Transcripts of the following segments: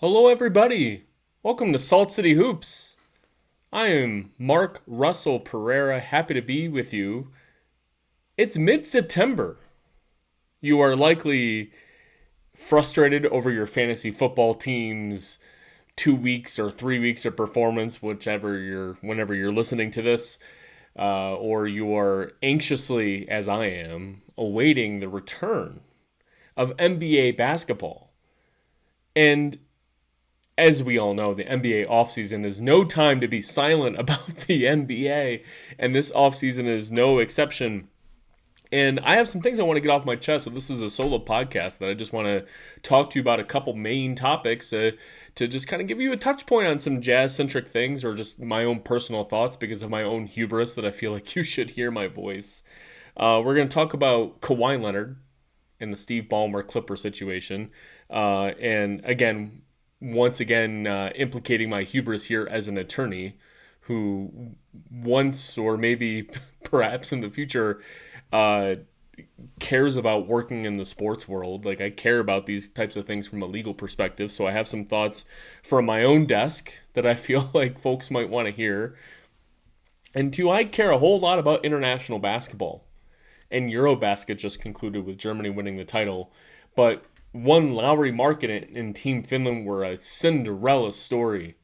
Hello, everybody. Welcome to Salt City Hoops. I am Russell Pereira, happy to be with you. It's mid-September. You are likely frustrated over your fantasy football team's 2 weeks or 3 weeks of performance, whenever you're listening to this, or you are anxiously, as I am, awaiting the return of NBA basketball. And as we all know, the NBA offseason is no time to be silent about the NBA, and this offseason is no exception. And I have some things I want to get off my chest, so this is a solo podcast that I just want to talk to you about a couple main topics to just kind of give you a touch point on some jazz-centric things or just my own personal thoughts because of my own hubris that I feel like you should hear my voice. We're going to talk about Kawhi Leonard and the Steve Ballmer Clipper situation. And again, once again, implicating my hubris here as an attorney who once or maybe perhaps in the future cares about working in the sports world. Like, I care about these types of things from a legal perspective, so I have some thoughts from my own desk that I feel like folks might want to hear. And two, I care a whole lot about international basketball. And Eurobasket just concluded with Germany winning the title. But one, Lauri Markkanen and Team Finland were a Cinderella story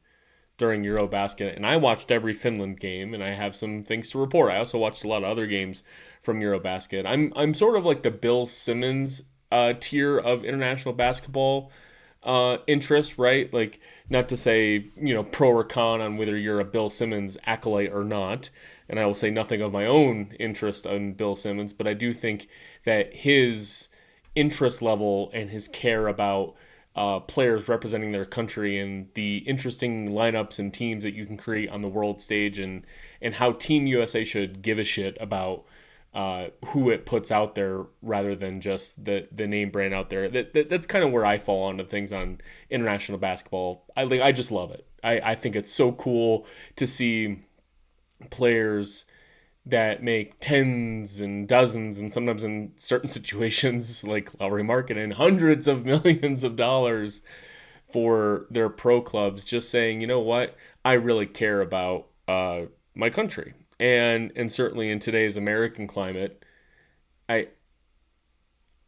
during Eurobasket. And I watched every Finland game, and I have some things to report. I also watched a lot of other games from Eurobasket. I'm sort of like the Bill Simmons tier of international basketball interest, right? Like, not to say, pro or con on whether you're a Bill Simmons acolyte or not. And I will say nothing of my own interest in Bill Simmons, but I do think that his interest level and his care about players representing their country and the interesting lineups and teams that you can create on the world stage and how Team USA should give a shit about who it puts out there rather than just the name brand out there. That's kind of where I fall onto things on international basketball. I just love it. I think it's so cool to see players that make tens and dozens and sometimes in certain situations like Lauri Markkanen hundreds of millions of dollars for their pro clubs just saying, you know what, I really care about my country. And certainly in today's American climate,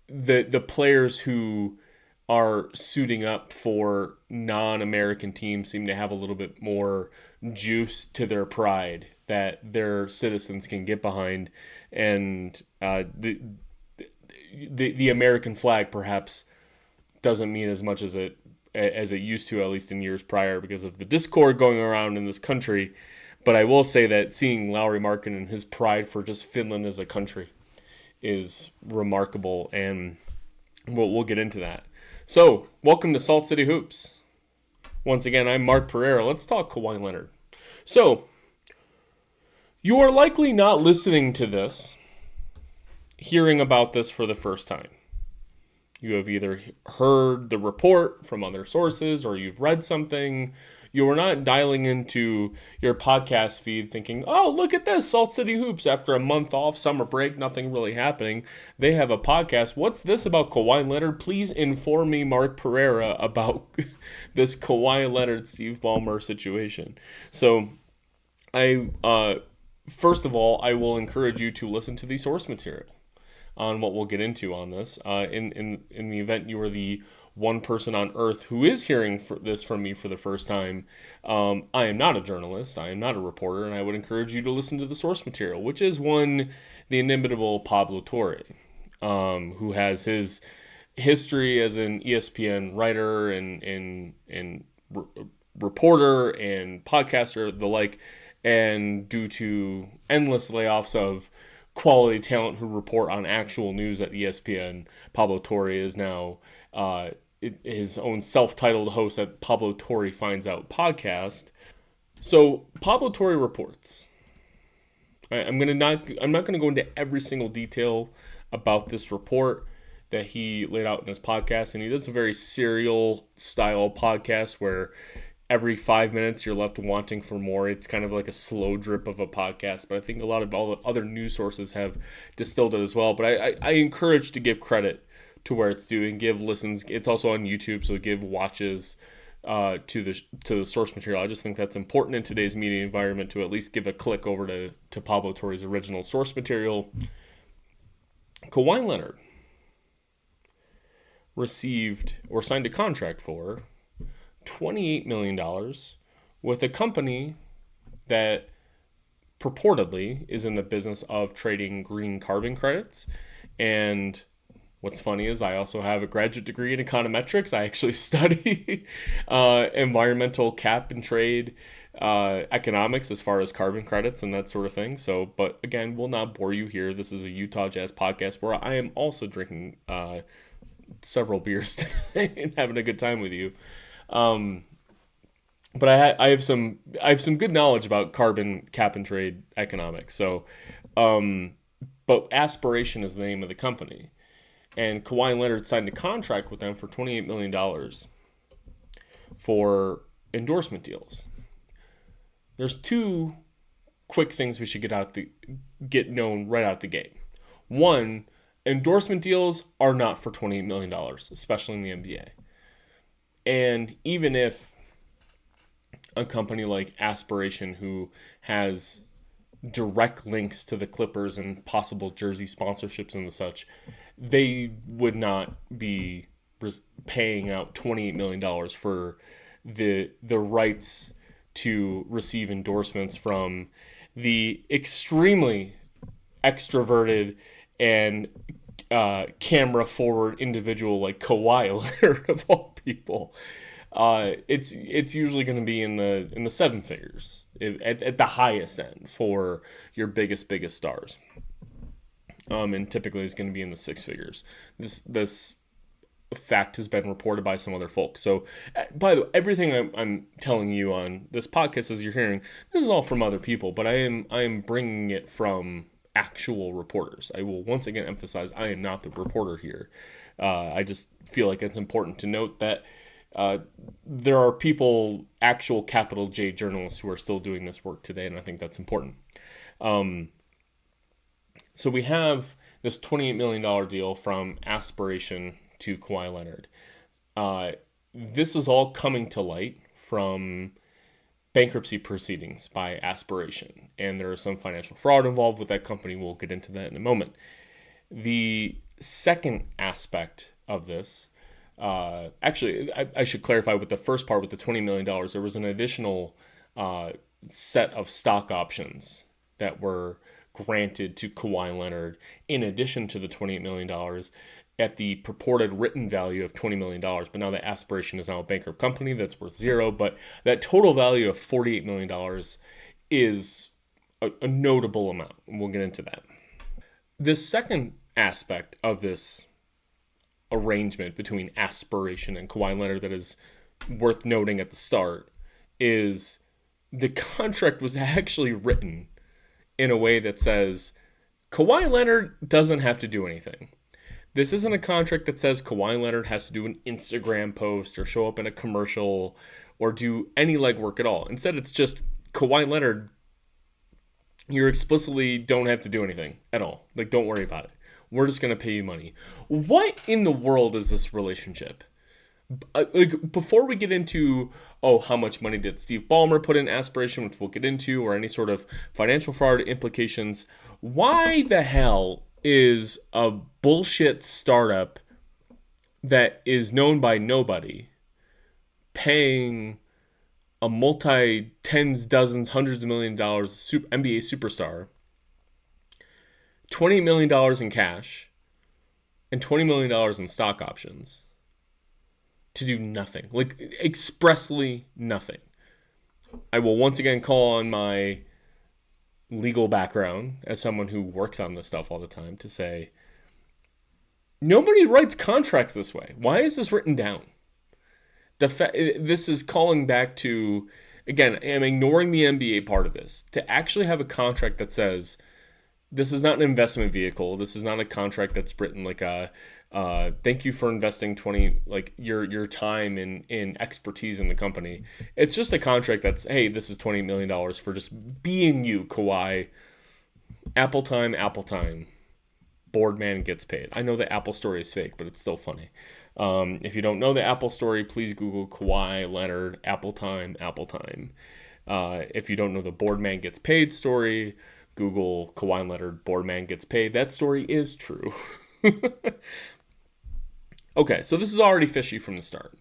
the players who are suiting up for non-American teams seem to have a little bit more juice to their pride that their citizens can get behind, and the American flag perhaps doesn't mean as much as it used to, at least in years prior, because of the discord going around in this country. But I will say that seeing Lauri Markkanen and his pride for just Finland as a country is remarkable, and we'll get into that. So, welcome to Salt City Hoops. Once again, I'm Mark Pereira. Let's talk Kawhi Leonard. So, you are likely not listening to this, hearing about this for the first time. You have either heard the report from other sources or you've read something. You are not dialing into your podcast feed thinking, oh, look at this, Salt City Hoops. After a month off, summer break, nothing really happening. They have a podcast. What's this about Kawhi Leonard? Please inform me, Mark Pereira, about this Kawhi Leonard, Steve Ballmer situation. So, first of all, I will encourage you to listen to the source material on what we'll get into on this. In the event you are the one person on earth who is hearing this from me for the first time, I am not a journalist, I am not a reporter, and I would encourage you to listen to the source material, which is the inimitable Pablo Torre, who has his history as an ESPN writer and reporter and podcaster, the like, and due to endless layoffs of quality talent who report on actual news at ESPN, Pablo Torre is now his own self-titled host at Pablo Torre Finds Out podcast. So Pablo Torre reports. I'm not going to go into every single detail about this report that he laid out in his podcast, and he does a very serial style podcast where every 5 minutes you're left wanting for more. It's kind of like a slow drip of a podcast, but I think a lot of all the other news sources have distilled it as well. But I encourage to give credit to where it's due and give listens. It's also on YouTube, so give watches to the source material. I just think that's important in today's media environment to at least give a click over to Pablo Torre's original source material. Kawhi Leonard received or signed a contract for $28 million with a company that purportedly is in the business of trading green carbon credits. And what's funny is I also have a graduate degree in econometrics. I actually study environmental cap and trade economics as far as carbon credits and that sort of thing. So, but again, will not bore you here. This is a Utah Jazz podcast where I am also drinking several beers today and having a good time with you. But I have some good knowledge about carbon cap and trade economics. So, but Aspiration is the name of the company, and Kawhi Leonard signed a contract with them for $28 million for endorsement deals. There's two quick things we should get known right out the gate. One, endorsement deals are not for $28 million, especially in the NBA. And even if a company like Aspiration, who has direct links to the Clippers and possible jersey sponsorships and the such, they would not be paying out $28 million for the rights to receive endorsements from the extremely extroverted and camera forward individual like Kawhi Leonard of all people. It's usually going to be in the seven figures at the highest end for your biggest stars. And typically it's going to be in the six figures. This fact has been reported by some other folks. So, by the way, everything I'm telling you on this podcast, as you're hearing, this is all from other people, but I am bringing it from actual reporters. I will once again emphasize I am not the reporter here. I just feel like it's important to note that there are people, actual capital J journalists, who are still doing this work today, and I think that's important. So we have this $28 million deal from Aspiration to Kawhi Leonard. This is all coming to light from bankruptcy proceedings by Aspiration, and there is some financial fraud involved with that company. We'll get into that in a moment. The second aspect of this, actually, I should clarify with the first part, with the $20 million, there was an additional set of stock options that were granted to Kawhi Leonard in addition to the $28 million at the purported written value of $20 million. But now the Aspiration is now a bankrupt company that's worth zero. But that total value of $48 million is a notable amount. And we'll get into that. The second aspect of this arrangement between Aspiration and Kawhi Leonard that is worth noting at the start is the contract was actually written in a way that says Kawhi Leonard doesn't have to do anything. This isn't a contract that says Kawhi Leonard has to do an Instagram post or show up in a commercial or do any legwork at all. Instead, it's just Kawhi Leonard, you explicitly don't have to do anything at all. Like, don't worry about it. We're just going to pay you money. What in the world is this relationship? Like, before we get into, how much money did Steve Ballmer put in Aspiration, which we'll get into, or any sort of financial fraud implications, why the hell is a bullshit startup that is known by nobody paying a multi-tens, dozens, hundreds of million dollars NBA superstar $20 million in cash and $20 million in stock options to do nothing, like expressly nothing? I will once again call on my legal background as someone who works on this stuff all the time to say, nobody writes contracts this way. Why is this written down? This is calling back to, again, I'm ignoring the NBA part of this, to actually have a contract that says, this is not an investment vehicle. This is not a contract that's written like a, thank you for investing your time in expertise in the company. It's just a contract that's, hey, this is $20 million for just being you, Kawhi. Apple time. Boardman gets paid. I know the Apple story is fake, but it's still funny. If you don't know the Apple story, please Google Kawhi Leonard, Apple time, Apple time. If you don't know the Boardman gets paid story, Google Kawhi Leonard, Boardman gets paid. That story is true. Okay, so this is already fishy from the start.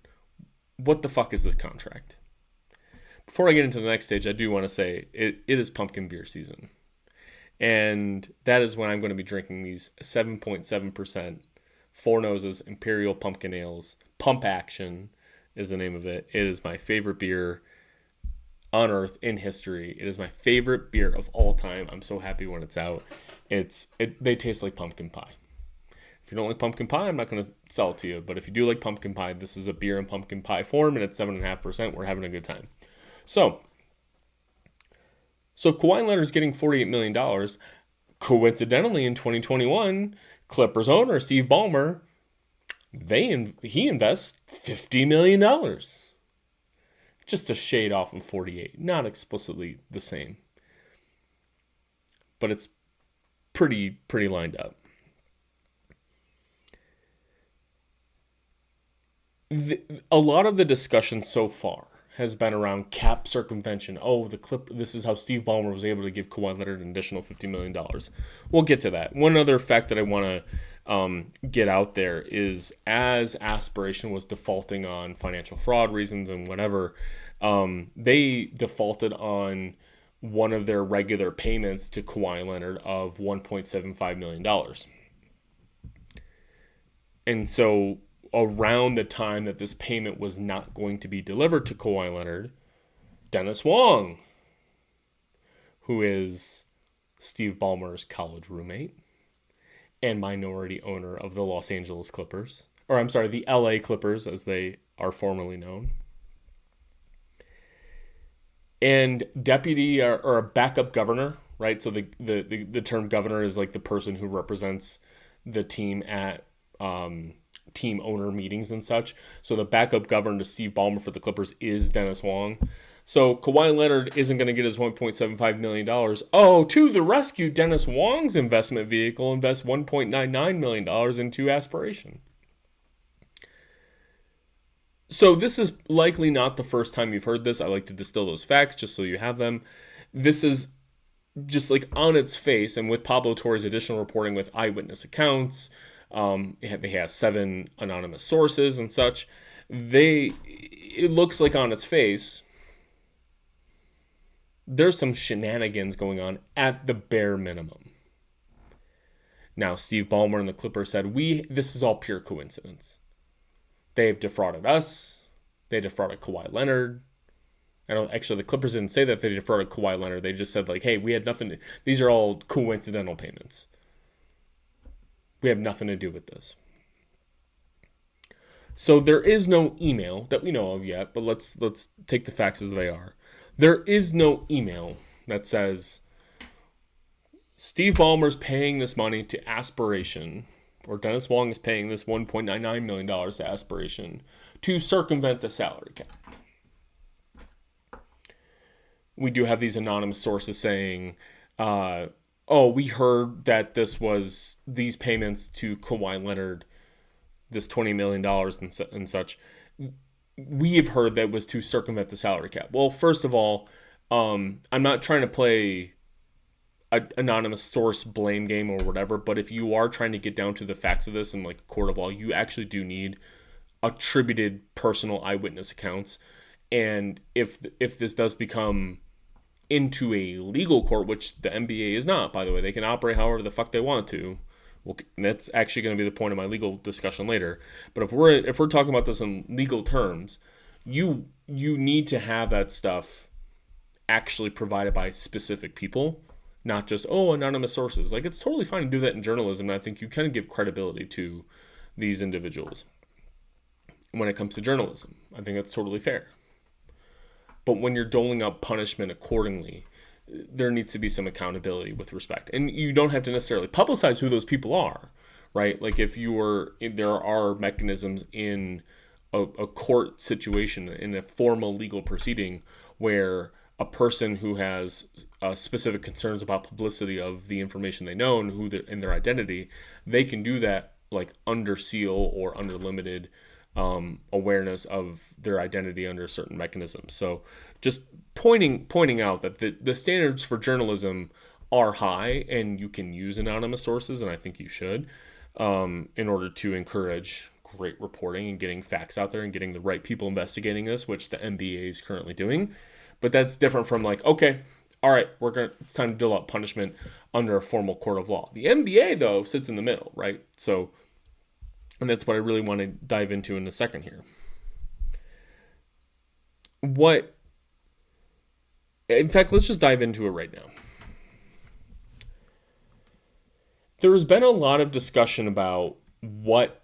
What the fuck is this contract? Before I get into the next stage, I do want to say it is pumpkin beer season. And that is when I'm going to be drinking these 7.7% Four Noses Imperial Pumpkin Ales. Pump Action is the name of it. It is my favorite beer on earth in history. It is my favorite beer of all time. I'm so happy when it's out. They taste like pumpkin pie. If you don't like pumpkin pie, I'm not going to sell it to you. But if you do like pumpkin pie, this is a beer in pumpkin pie form, and it's 7.5%. We're having a good time. So if Kawhi Leonard is getting $48 million, coincidentally in 2021, Clippers owner Steve Ballmer, he invests $50 million. Just a shade off of 48, not explicitly the same. But it's pretty lined up. A lot of the discussion so far has been around cap circumvention. This is how Steve Ballmer was able to give Kawhi Leonard an additional $50 million. We'll get to that. One other fact that I want to get out there is, as Aspiration was defaulting on financial fraud reasons and whatever, they defaulted on one of their regular payments to Kawhi Leonard of $1.75 million. And so around the time that this payment was not going to be delivered to Kawhi Leonard, Dennis Wong, who is Steve Ballmer's college roommate and minority owner of the Los Angeles Clippers, the LA Clippers as they are formerly known, and deputy or a backup governor, right? So the term governor is like the person who represents the team at team owner meetings and such. So the backup governor to Steve Ballmer for the Clippers is Dennis Wong. So Kawhi Leonard isn't going to get his $1.75 million. Oh, to the rescue, Dennis Wong's investment vehicle invests $1.99 million into Aspiration. So this is likely not the first time you've heard this. I like to distill those facts just so you have them. This is just like on its face, and with Pablo Torre's additional reporting with eyewitness accounts, they have 7 anonymous sources and such. It looks like on its face, there's some shenanigans going on at the bare minimum. Now, Steve Ballmer and the Clippers said, this is all pure coincidence. They've defrauded us. They defrauded Kawhi Leonard. The Clippers didn't say that they defrauded Kawhi Leonard. They just said, like, hey, we had nothing. These are all coincidental payments. We have nothing to do with this. So there is no email that we know of yet, but let's take the facts as they are. There is no email that says Steve Ballmer's paying this money to Aspiration, or Dennis Wong is paying this $1.99 million to Aspiration to circumvent the salary cap. We do have these anonymous sources saying, we heard that these payments to Kawhi Leonard, this $20 million and such, we've heard that was to circumvent the salary cap. Well, first of all, I'm not trying to play an anonymous source blame game or whatever, but if you are trying to get down to the facts of this in like a court of law, you actually do need attributed personal eyewitness accounts. And if this does become into a legal court, which the NBA is not, by the way, they can operate however the fuck they want to. Well, that's actually going to be the point of my legal discussion later. But if we're talking about this in legal terms, you need to have that stuff actually provided by specific people, not just anonymous sources. Like, it's totally fine to do that in journalism, and I think you kind of give credibility to these individuals when it comes to journalism. I think that's totally fair. But when you're doling out punishment accordingly, there needs to be some accountability with respect. And you don't have to necessarily publicize who those people are, right? Like there are mechanisms in a court situation, in a formal legal proceeding, where a person who has specific concerns about publicity of the information they know and and their identity, they can do that like under seal or under limited awareness of their identity under certain mechanisms. So just pointing out that the standards for journalism are high, and you can use anonymous sources, and I think you should, in order to encourage great reporting and getting facts out there and getting the right people investigating this, which the NBA is currently doing. But that's different from like, okay, all right, it's time to dole out punishment under a formal court of law. The NBA, though, sits in the middle, right? So, and that's what I really want to dive into in a second here. In fact, let's just dive into it right now. There has been a lot of discussion about what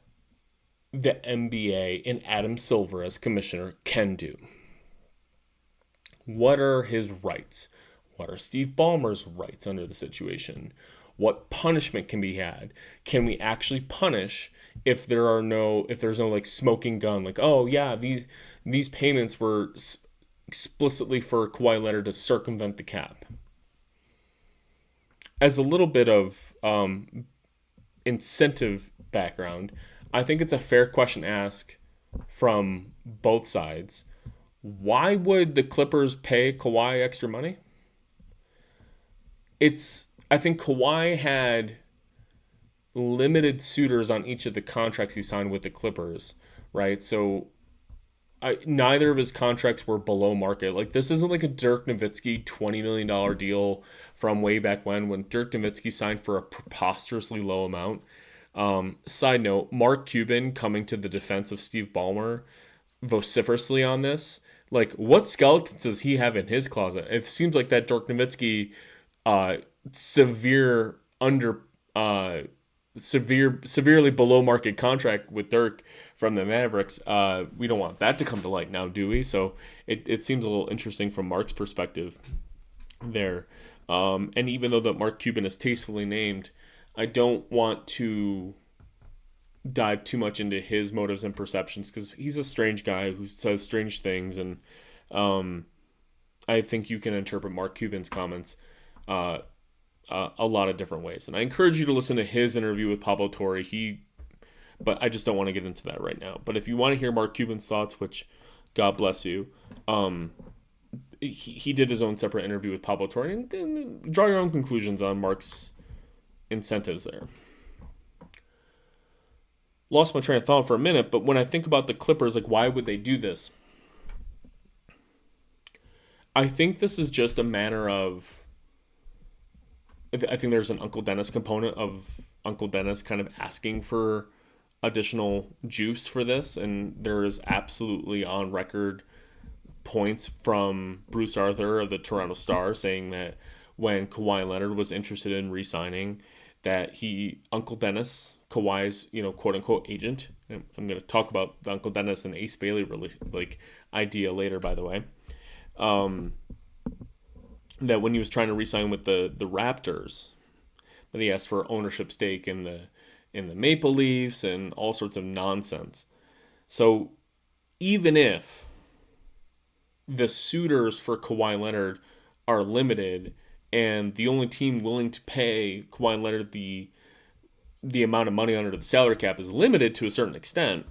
the NBA and Adam Silver as commissioner can do. What are his rights? What are Steve Ballmer's rights under the situation? What punishment can be had? Can we actually punish if there's no like smoking gun, like, oh yeah, these payments were explicitly for Kawhi Leonard to circumvent the cap? As a little bit of incentive background, I think it's a fair question to ask from both sides. Why would the Clippers pay Kawhi extra money? I think Kawhi had limited suitors on each of the contracts he signed with the Clippers, right? So neither of his contracts were below market. Like, this isn't like a Dirk Nowitzki $20 million deal from way back when Dirk Nowitzki signed for a preposterously low amount. Side note, Mark Cuban coming to the defense of Steve Ballmer vociferously on this. Like, what skeletons does he have in his closet? It seems like that Dirk Nowitzki severely below market contract with Dirk from the Mavericks. We don't want that to come to light now, do we? So it seems a little interesting from Mark's perspective there. And even though that Mark Cuban is tastefully named, I don't want to dive too much into his motives and perceptions, because he's a strange guy who says strange things, and I think you can interpret Mark Cuban's comments a lot of different ways. And I encourage you to listen to his interview with Pablo Torre. But I just don't want to get into that right now. But if you want to hear Mark Cuban's thoughts, which God bless you, he did his own separate interview with Pablo Torre, and draw your own conclusions on Mark's incentives there. Lost my train of thought for a minute, but when I think about the Clippers, like, why would they do this? I think this is just a matter of, I think there's an Uncle Dennis component of Uncle Dennis kind of asking for additional juice for this, and there is absolutely on record points from Bruce Arthur of the Toronto Star saying that when Kawhi Leonard was interested in re-signing, that Uncle Dennis, Kawhi's, quote unquote agent, and I'm going to talk about the Uncle Dennis and Ace Bailey idea later, by the way, that when he was trying to re-sign with the Raptors, that he asked for ownership stake in the Maple Leafs and all sorts of nonsense. So even if the suitors for Kawhi Leonard are limited, and the only team willing to pay Kawhi Leonard the amount of money under the salary cap is limited to a certain extent,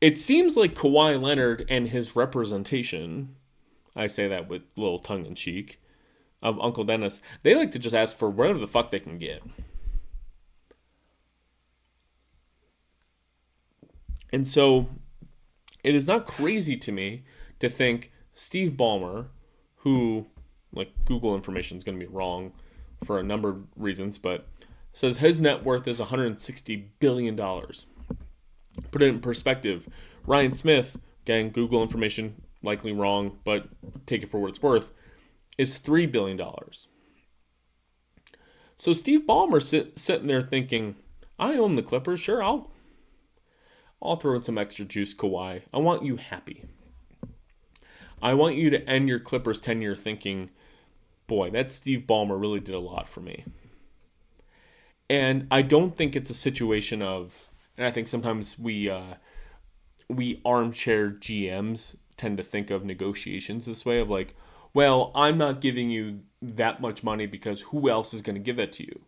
it seems like Kawhi Leonard and his representation, I say that with a little tongue-in-cheek, of Uncle Dennis, they like to just ask for whatever the fuck they can get. And so it is not crazy to me to think Steve Ballmer, who, like, Google information is going to be wrong for a number of reasons, but says his net worth is $160 billion. Put it in perspective, Ryan Smith, again, Google information likely wrong, but take it for what it's worth, is $3 billion. So Steve Ballmer sitting there thinking, I own the Clippers, sure, I'll throw in some extra juice, Kawhi. I want you happy. I want you to end your Clippers tenure thinking, boy, that Steve Ballmer really did a lot for me. And I don't think it's a situation of, and I think sometimes we armchair GMs tend to think of negotiations this way of like, well, I'm not giving you that much money because who else is going to give that to you?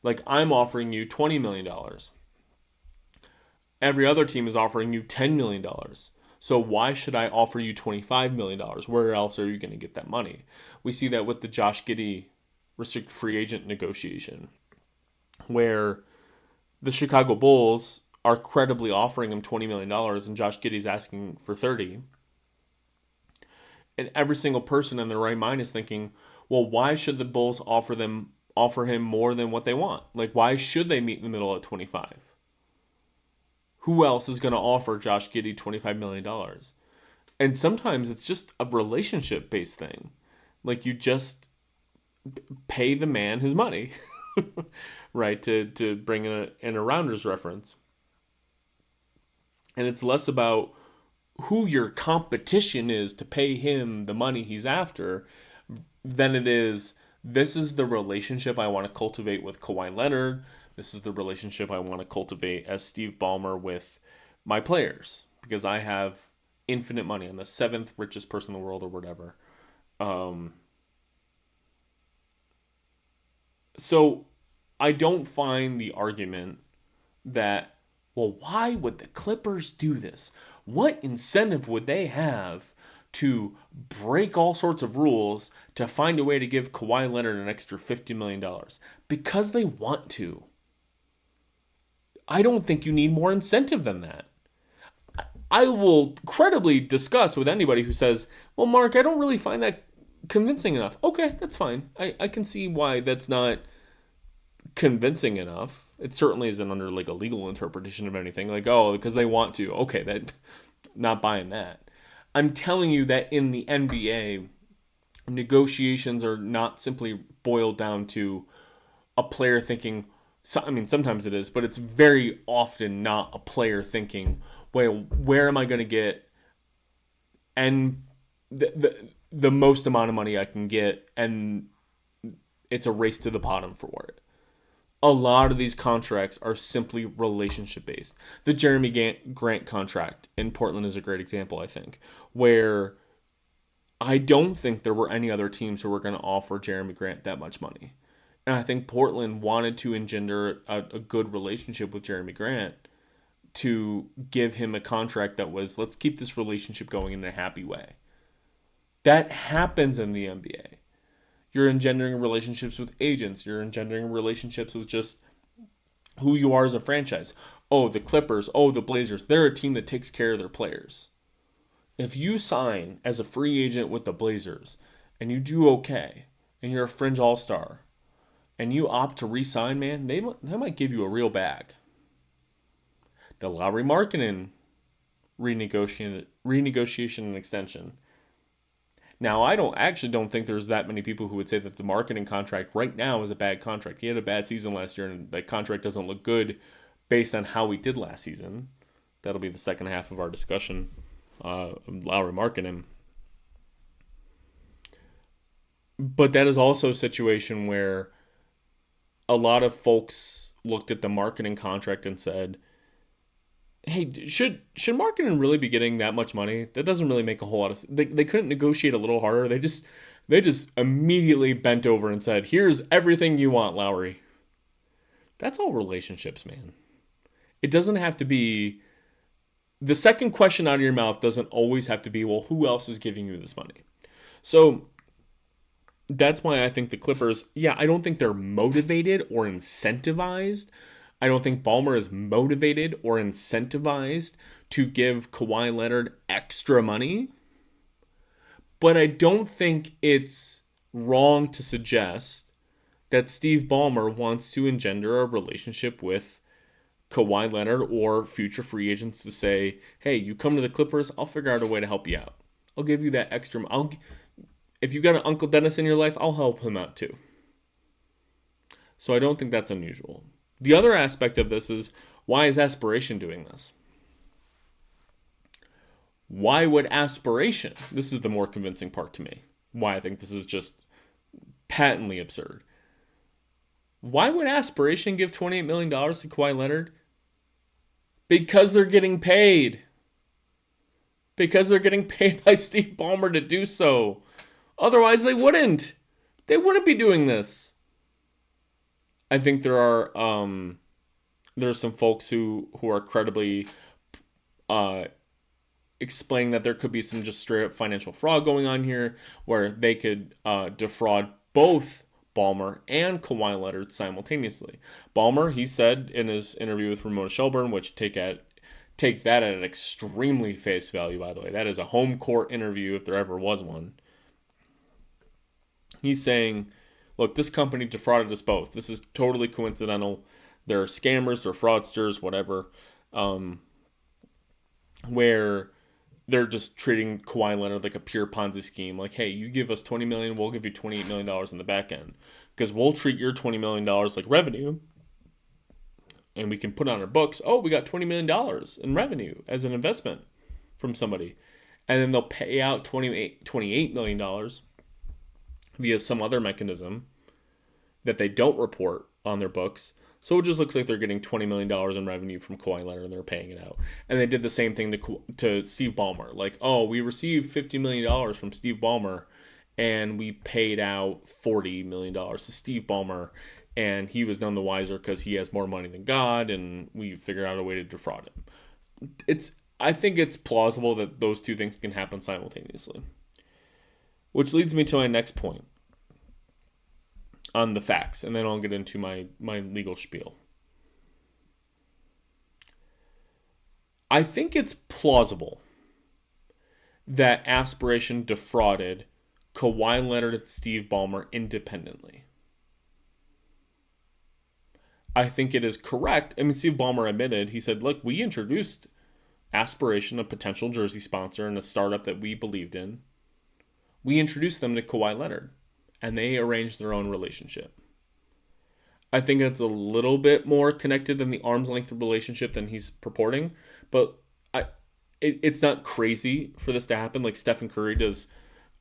Like, I'm offering you $20 million. Every other team is offering you $10 million. So why should I offer you $25 million? Where else are you going to get that money? We see that with the Josh Giddey restricted free agent negotiation, where the Chicago Bulls are credibly offering him $20 million and Josh Giddey's asking for 30. And every single person in their right mind is thinking, well, why should the Bulls offer him more than what they want? Like, why should they meet in the middle at 25? Who else is going to offer Josh Giddey $25 million? And sometimes it's just a relationship-based thing. Like, you just pay the man his money, right? To bring in a Rounders reference. And it's less about who your competition is to pay him the money he's after than it is, this is the relationship I want to cultivate with Kawhi Leonard. This is the relationship I want to cultivate as Steve Ballmer with my players, because I have infinite money. I'm the 7th richest person in the world or whatever. So I don't find the argument that, well, why would the Clippers do this? What incentive would they have to break all sorts of rules to find a way to give Kawhi Leonard an extra $50 million? Because they want to. I don't think you need more incentive than that. I will credibly discuss with anybody who says, well, Mark, I don't really find that convincing enough. Okay, that's fine. I can see why that's not convincing enough. It certainly isn't under like a legal interpretation of anything. Like, oh, because they want to. Okay, that, not buying that. I'm telling you that in the NBA, negotiations are not simply boiled down to a player thinking, I mean, sometimes it is, but it's very often not a player thinking, well, where am I going to get and the most amount of money I can get, and it's a race to the bottom for it. A lot of these contracts are simply relationship-based. The Jeremy Grant contract in Portland is a great example, I think, where I don't think there were any other teams who were going to offer Jeremy Grant that much money. And I think Portland wanted to engender a good relationship with Jeremy Grant to give him a contract that was, let's keep this relationship going in a happy way. That happens in the NBA. You're engendering relationships with agents. You're engendering relationships with just who you are as a franchise. Oh, the Clippers. Oh, the Blazers. They're a team that takes care of their players. If you sign as a free agent with the Blazers and you do okay and you're a fringe all-star and you opt to re-sign, man, they might give you a real bag. The Lauri Markkanen renegotiation and extension. Now, I don't think there's that many people who would say that the Markkanen contract right now is a bad contract. He had a bad season last year, and that contract doesn't look good based on how he did last season. That'll be the second half of our discussion. Lauri Markkanen. But that is also a situation where a lot of folks looked at the Markkanen contract and said, hey, should Markkanen really be getting that much money? That doesn't really make a whole lot of sense. They couldn't negotiate a little harder. They just immediately bent over and said, here's everything you want, Lauri. That's all relationships, man. It doesn't have to be, the second question out of your mouth doesn't always have to be, well, who else is giving you this money? So that's why I think the Clippers, I don't think they're motivated or incentivized. I don't think Ballmer is motivated or incentivized to give Kawhi Leonard extra money. But I don't think it's wrong to suggest that Steve Ballmer wants to engender a relationship with Kawhi Leonard or future free agents to say, hey, you come to the Clippers, I'll figure out a way to help you out. I'll give you that extra. If you got an Uncle Dennis in your life, I'll help him out too. So I don't think that's unusual. The other aspect of this is, why is Aspiration doing this? Why would Aspiration, this is the more convincing part to me, why I think this is just patently absurd. Why would Aspiration give $28 million to Kawhi Leonard? Because they're getting paid. because they're getting paid by Steve Ballmer to do so. Otherwise, they wouldn't. They wouldn't be doing this. I think there are some folks who are credibly explaining that there could be some just straight up financial fraud going on here, where they could defraud both Ballmer and Kawhi Leonard simultaneously. Ballmer, he said in his interview with Ramona Shelburne, which take that at an extremely face value, by the way. That is a home court interview if there ever was one. He's saying, look, this company defrauded us both. This is totally coincidental. They're scammers, they're fraudsters, whatever. Where they're just treating Kawhi Leonard like a pure Ponzi scheme. Like, hey, you give us $20 million, we'll give you $28 million in the back end. Because we'll treat your $20 million like revenue. And we can put on our books, oh, we got $20 million in revenue as an investment from somebody. And then they'll pay out $28 million via some other mechanism that they don't report on their books. So it just looks like they're getting $20 million in revenue from Kawhi Leonard and they're paying it out. And they did the same thing to Steve Ballmer. Like, oh, we received $50 million from Steve Ballmer and we paid out $40 million to Steve Ballmer. And he was none the wiser because he has more money than God, and we figured out a way to defraud him. I think it's plausible that those two things can happen simultaneously. Which leads me to my next point on the facts, and then I'll get into my legal spiel. I think it's plausible that Aspiration defrauded Kawhi Leonard and Steve Ballmer independently. I think it is correct. I mean, Steve Ballmer admitted, he said, look, we introduced Aspiration, a potential jersey sponsor and a startup that we believed in. We introduced them to Kawhi Leonard, and they arranged their own relationship. I think it's a little bit more connected than the arm's length relationship than he's purporting, but it's not crazy for this to happen. Like Stephen Curry does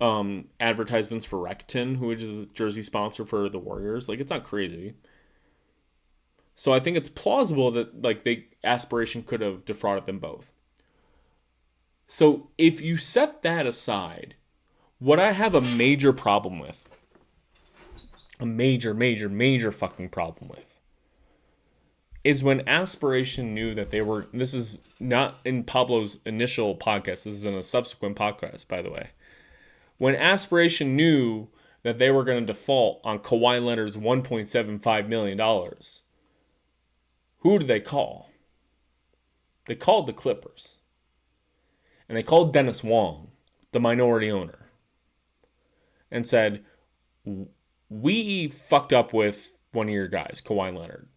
advertisements for Rakuten, who is a jersey sponsor for the Warriors. Like, it's not crazy. So I think it's plausible that Aspiration could have defrauded them both. So if you set that aside, what I have a major problem with, a major fucking problem with, is when Aspiration knew that they were, this is not in Pablo's initial podcast, this is in a subsequent podcast, by the way. When Aspiration knew that they were going to default on Kawhi Leonard's $1.75 million, who did they call? They called the Clippers. And they called Dennis Wong, the minority owner, and said, we fucked up with one of your guys, Kawhi Leonard.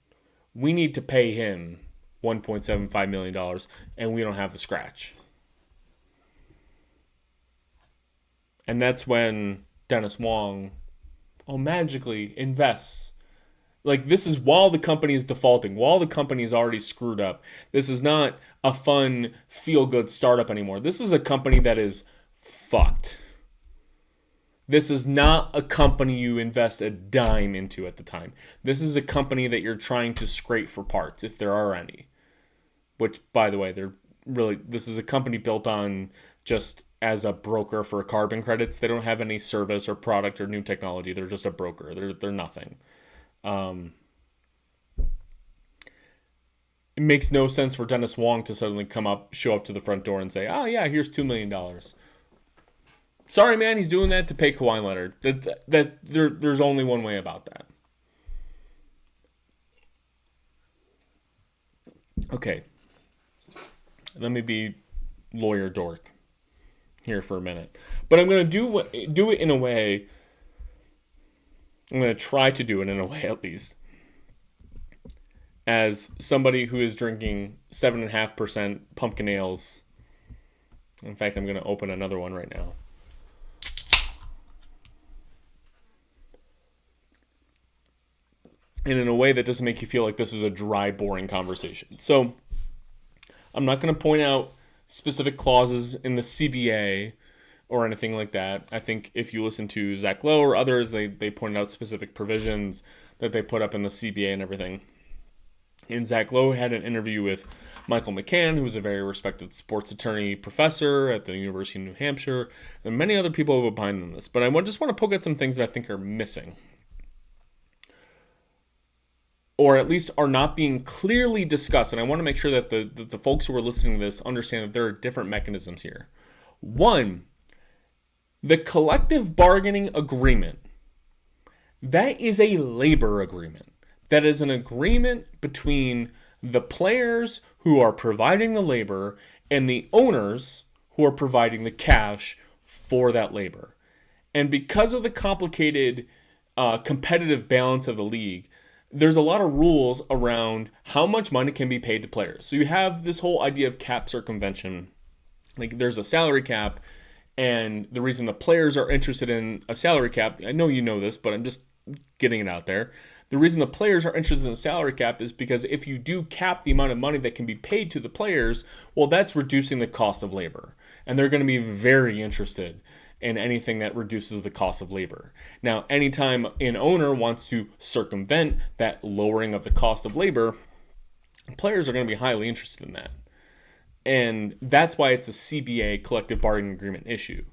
We need to pay him $1.75 million, and we don't have the scratch. And that's when Dennis Wong, magically invests. Like, this is while the company is defaulting, while the company is already screwed up. This is not a fun, feel-good startup anymore. This is a company that is fucked. This is not a company you invest a dime into at the time. This is a company that you're trying to scrape for parts, if there are any. Which, by the way, this is a company built on just as a broker for carbon credits. They don't have any service or product or new technology. They're just a broker. They're nothing. It makes no sense for Dennis Wong to suddenly show up to the front door and say, oh yeah, here's $2 million. Sorry, man, he's doing that to pay Kawhi Leonard. There's only one way about that. Okay. Let me be lawyer dork here for a minute. But I'm going to do it in a way. I'm going to try to do it in a way, at least, as somebody who is drinking 7.5% pumpkin ales. In fact, I'm going to open another one right now. And in a way that doesn't make you feel like this is a dry, boring conversation. So, I'm not going to point out specific clauses in the CBA or anything like that. I think if you listen to Zach Lowe or others, they pointed out specific provisions that they put up in the CBA and everything. And Zach Lowe had an interview with Michael McCann, who's a very respected sports attorney professor at the University of New Hampshire, and many other people have opined on this. But I just want to poke at some things that I think are missing, or at least are not being clearly discussed. And I want to make sure that the folks who are listening to this understand that there are different mechanisms here. One, the collective bargaining agreement. That is a labor agreement. That is an agreement between the players who are providing the labor and the owners who are providing the cash for that labor. And because of the complicated competitive balance of the league, there's a lot of rules around how much money can be paid to players. So you have this whole idea of cap circumvention. Like there's a salary cap, and the reason the players are interested in a salary cap, I know you know this, but I'm just getting it out there. The reason the players are interested in a salary cap is because if you do cap the amount of money that can be paid to the players, well, that's reducing the cost of labor. And they're going to be very interested in anything that reduces the cost of labor. Now, anytime an owner wants to circumvent that lowering of the cost of labor, players are going to be highly interested in that. And that's why it's a CBA, collective bargaining agreement issue.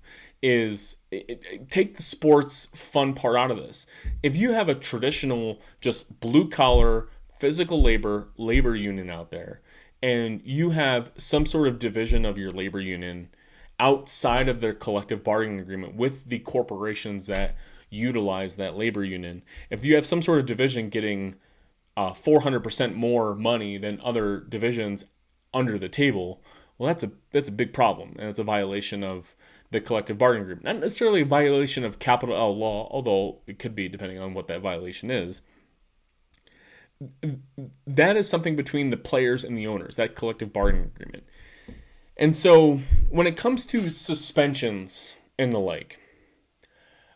Take the sports fun part out of this. If you have a traditional, just blue-collar, physical labor union out there, and you have some sort of division of your labor union outside of their collective bargaining agreement with the corporations that utilize that labor union, if you have some sort of division getting 400% more money than other divisions under the table, well, that's a big problem, and it's a violation of the collective bargaining agreement. Not necessarily a violation of capital L law, although it could be depending on what that violation is. That is something between the players and the owners, that collective bargaining agreement. And so when it comes to suspensions and the like,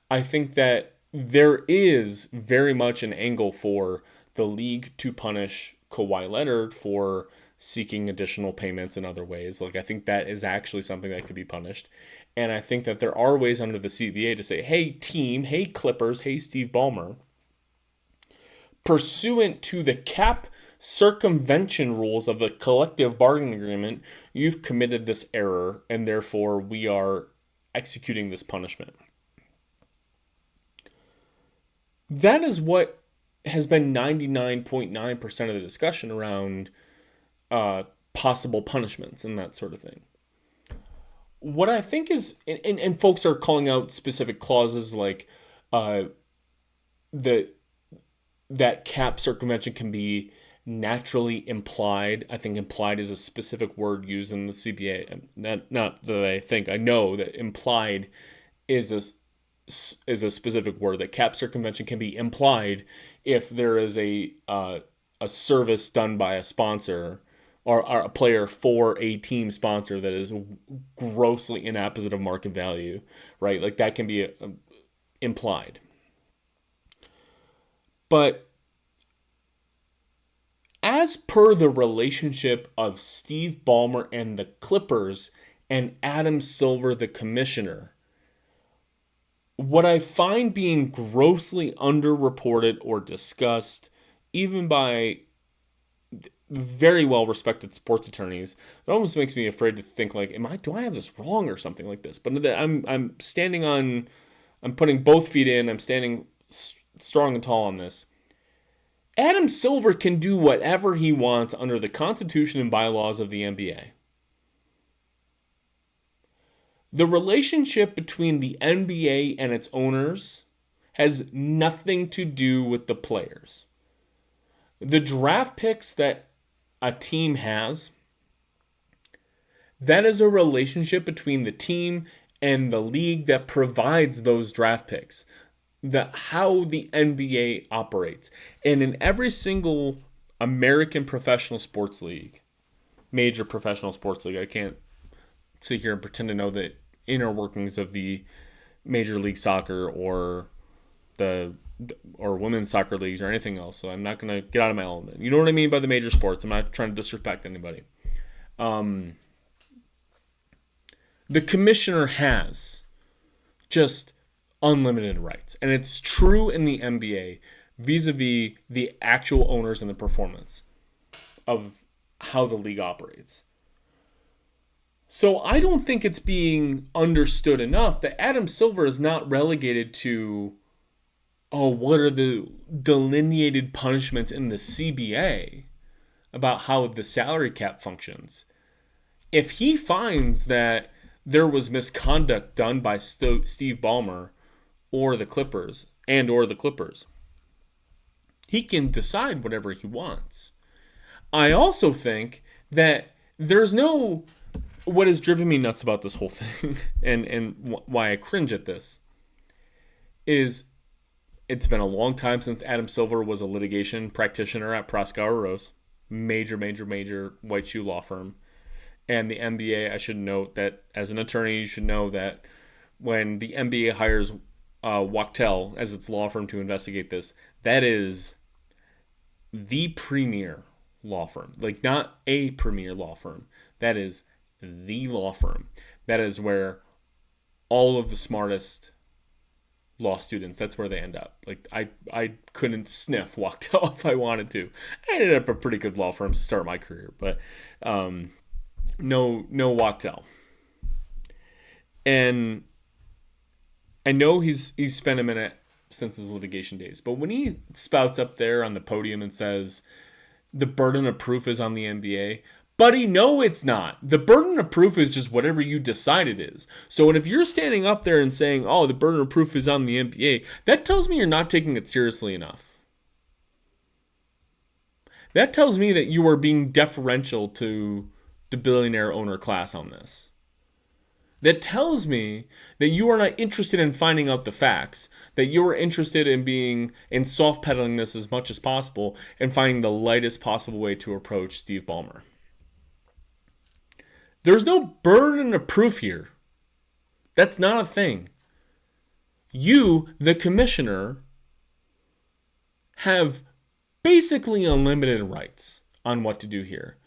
I think that there is very much an angle for the league to punish Kawhi Leonard for seeking additional payments in other ways. Like, I think that is actually something that could be punished. And I think that there are ways under the CBA to say, hey, team, hey, Clippers, hey, Steve Ballmer, pursuant to the cap circumvention rules of the collective bargaining agreement, you've committed this error, and therefore we are executing this punishment. That is what has been 99.9% of the discussion around possible punishments and that sort of thing. What I think is, and folks are calling out specific clauses like that cap circumvention can be naturally implied. I think implied is a specific word used in the CBA. Not that I think, I know that implied is a specific word, that cap circumvention can be implied if there is a service done by a sponsor or a player for a team sponsor that is grossly inapposite of market value, right? Like that can be implied. But as per the relationship of Steve Ballmer and the Clippers and Adam Silver, the commissioner, what I find being grossly underreported or discussed, even by very well-respected sports attorneys, it almost makes me afraid to think like, do I have this wrong or something like this? But I'm putting both feet in. I'm standing strong and tall on this. Adam Silver can do whatever he wants under the Constitution and bylaws of the NBA. The relationship between the NBA and its owners has nothing to do with the players. The draft picks that a team has, that is a relationship between the team and the league that provides those draft picks. How the NBA operates. And in every single American professional sports league, major professional sports league, I can't sit here and pretend to know the inner workings of the Major League Soccer or women's soccer leagues or anything else, so I'm not going to get out of my element. You know what I mean by the major sports. I'm not trying to disrespect anybody. The commissioner has just unlimited rights, and it's true in the NBA vis-a-vis the actual owners and the performance. of how the league operates. So I don't think it's being understood enough that Adam Silver is not relegated to, what are the delineated punishments in the CBA about how the salary cap functions. If he finds that there was misconduct done by Steve Ballmer or the Clippers, he can decide whatever he wants. I also think that there's no... What has driven me nuts about this whole thing and why I cringe at this is it's been a long time since Adam Silver was a litigation practitioner at Proskauer Rose, major white shoe law firm. And the NBA, I should note that as an attorney, you should know that when the NBA hires Wachtell as its law firm to investigate this, that is the premier law firm. Like, not a premier law firm. That is the law firm. That is where all of the smartest law students, that's where they end up. Like, I couldn't sniff Wachtell if I wanted to. I ended up a pretty good law firm to start my career, but no Wachtell. And I know he's spent a minute since his litigation days, but when he spouts up there on the podium and says the burden of proof is on the NBA, buddy, no, it's not. The burden of proof is just whatever you decide it is. So if you're standing up there and saying, the burden of proof is on the NBA, that tells me you're not taking it seriously enough. That tells me that you are being deferential to the billionaire owner class on this. That tells me that you are not interested in finding out the facts, that you are interested in being in soft pedaling this as much as possible and finding the lightest possible way to approach Steve Ballmer. There's no burden of proof here. That's not a thing. You, the commissioner, have basically unlimited rights on what to do here.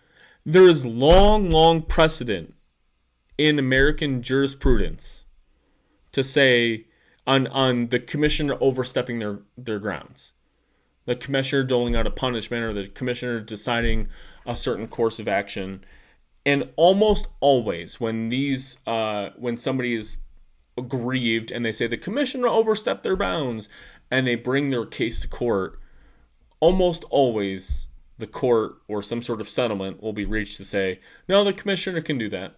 There is long precedent in American jurisprudence to say on the commissioner overstepping their grounds. The commissioner doling out a punishment or the commissioner deciding a certain course of action. And almost always when somebody is aggrieved and they say the commissioner overstepped their bounds and they bring their case to court, almost always the court or some sort of settlement will be reached to say, no, the commissioner can do that.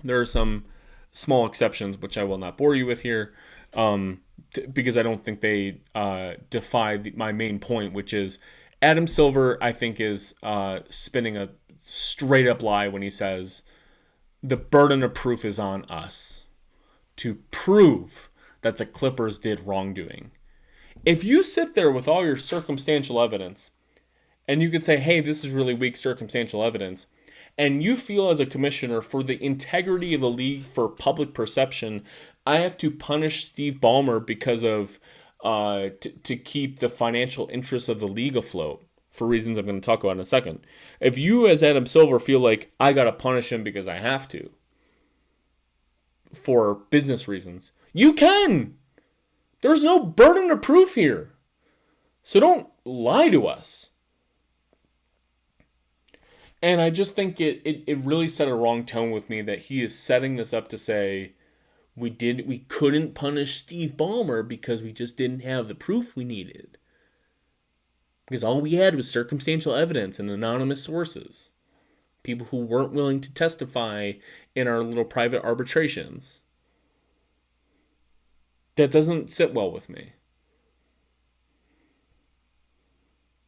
There are some small exceptions, which I will not bore you with here, because I don't think they defy my main point, which is Adam Silver, I think, is spinning a straight-up lie when he says the burden of proof is on us to prove that the Clippers did wrongdoing. If you sit there with all your circumstantial evidence, and you could say, hey, this is really weak circumstantial evidence, and you feel as a commissioner for the integrity of the league, for public perception, I have to punish Steve Ballmer because of to keep the financial interests of the league afloat for reasons I'm going to talk about in a second. If you as Adam Silver feel like I got to punish him because I have to for business reasons, you can. There's no burden of proof here. So don't lie to us. And I just think it really set a wrong tone with me that he is setting this up to say we couldn't punish Steve Ballmer because we just didn't have the proof we needed. Because all we had was circumstantial evidence and anonymous sources. People who weren't willing to testify in our little private arbitrations. That doesn't sit well with me.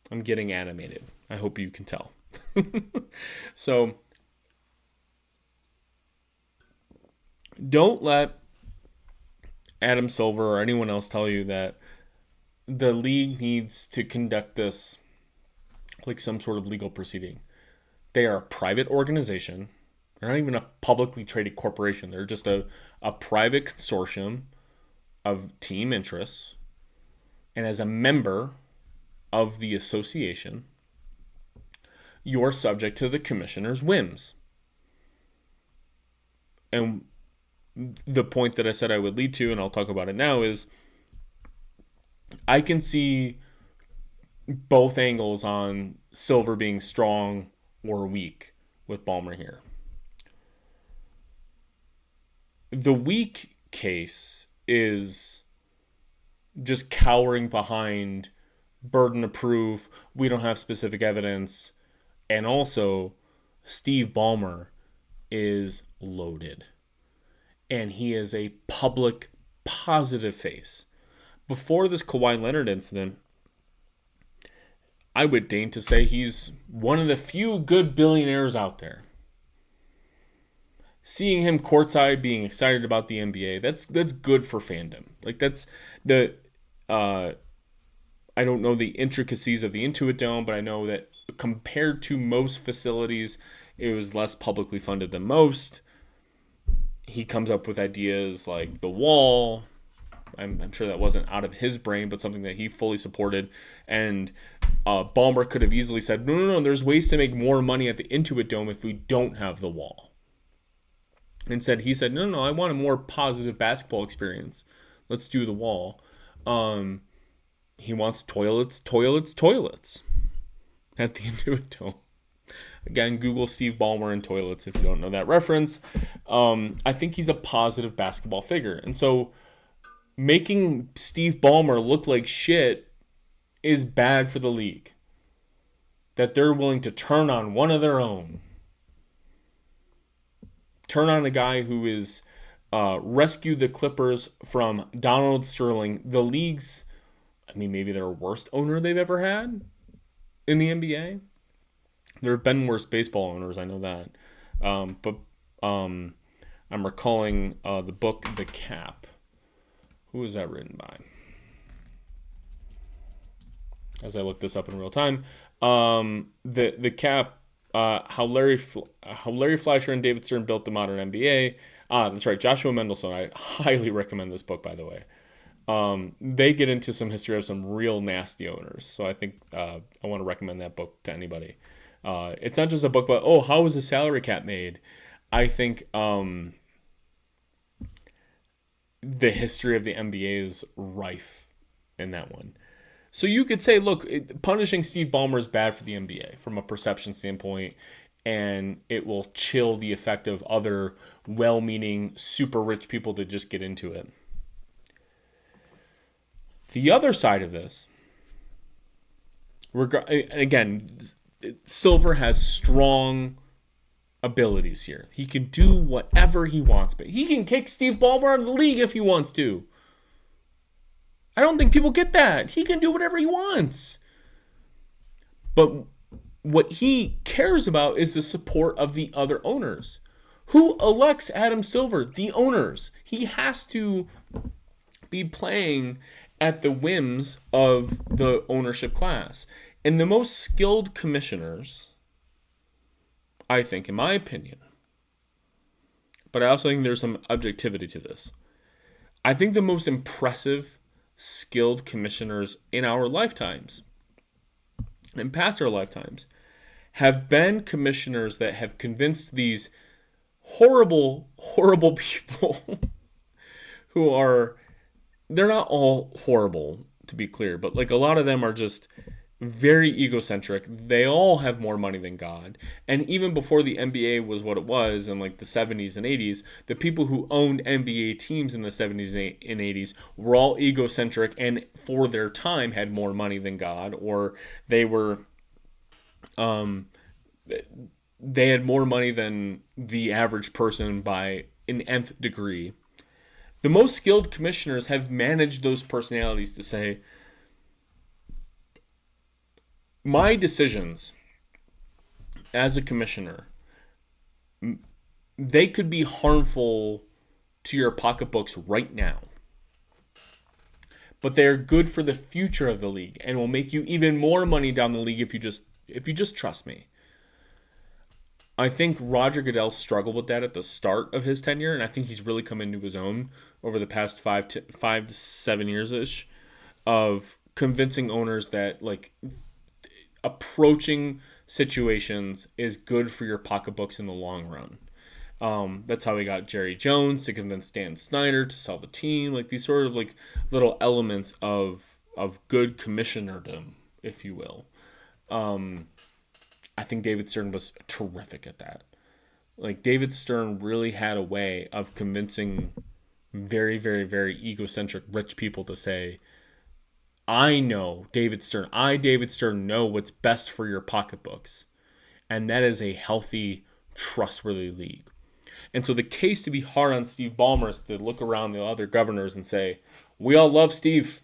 I'm getting animated. I hope you can tell. So, don't let Adam Silver or anyone else tell you that the league needs to conduct this like some sort of legal proceeding. They are a private organization. They're not even a publicly traded corporation. They're just a private consortium of team interests. And as a member of the association, you're subject to the commissioner's whims. And the point that I said I would lead to, and I'll talk about it now, is I can see both angles on Silver being strong or weak with Ballmer here. The weak case is just cowering behind burden of proof. We don't have specific evidence. And also, Steve Ballmer is loaded. And he is a public positive face. Before this Kawhi Leonard incident, I would deign to say he's one of the few good billionaires out there. Seeing him courtside being excited about the NBA, that's good for fandom. Like that's the I don't know the intricacies of the Intuit Dome, but I know that compared to most facilities, it was less publicly funded than most. He comes up with ideas like the wall. I'm sure that wasn't out of his brain, but something that he fully supported. And Ballmer could have easily said, no, there's ways to make more money at the Intuit Dome if we don't have the wall. Instead, he said, no, I want a more positive basketball experience. Let's do the wall. He wants toilets at the Intuit Dome. Again, Google Steve Ballmer and toilets if you don't know that reference. I think he's a positive basketball figure. And so making Steve Ballmer look like shit is bad for the league. That they're willing to turn on one of their own. Turn on a guy who is rescued the Clippers from Donald Sterling, the league's, maybe their worst owner they've ever had in the NBA. There have been worse baseball owners, I know that. But I'm recalling the book The Cap. Who was that written by? As I look this up in real time. The Cap, how Larry Fleischer and David Stern built the modern NBA. That's right, Joshua Mendelsohn. I highly recommend this book, by the way. They get into some history of some real nasty owners. So I think I want to recommend that book to anybody. It's not just a book about, how was the salary cap made? I think the history of the NBA is rife in that one. So you could say, look, punishing Steve Ballmer is bad for the NBA from a perception standpoint, and it will chill the effect of other well-meaning, super rich people that just get into it. The other side of this, again, Silver has strong abilities here. He can do whatever he wants, but he can kick Steve Ballmer out of the league if he wants to. I don't think people get that. He can do whatever he wants. But what he cares about is the support of the other owners. Who elects Adam Silver? The owners. He has to be playing at the whims of the ownership class. And the most skilled commissioners, I think, in my opinion, but I also think there's some objectivity to this. I think the most impressive, skilled commissioners in our lifetimes, and past our lifetimes, have been commissioners that have convinced these horrible, horrible people who are, they're not all horrible, to be clear, but like a lot of them are just very egocentric. They all have more money than God. And even before the NBA was what it was in like the 70s and 80s, the people who owned NBA teams in the 70s and 80s were all egocentric and for their time had more money than God, or they were they had more money than the average person by an nth degree. The most skilled commissioners have managed those personalities to say, my decisions as a commissioner, they could be harmful to your pocketbooks right now. But they're good for the future of the league and will make you even more money down the league if you just trust me. I think Roger Goodell struggled with that at the start of his tenure, and I think he's really come into his own over the past 5 to 7 years-ish of convincing owners that like approaching situations is good for your pocketbooks in the long run. That's how we got Jerry Jones to convince Dan Snyder to sell the team. Like these sort of like little elements of good commissionerdom if you will. I think David Stern was terrific at that. Like, David Stern really had a way of convincing very, very, very egocentric rich people to say, David Stern, know what's best for your pocketbooks. And that is a healthy, trustworthy league. And so the case to be hard on Steve Ballmer is to look around the other governors and say, we all love Steve.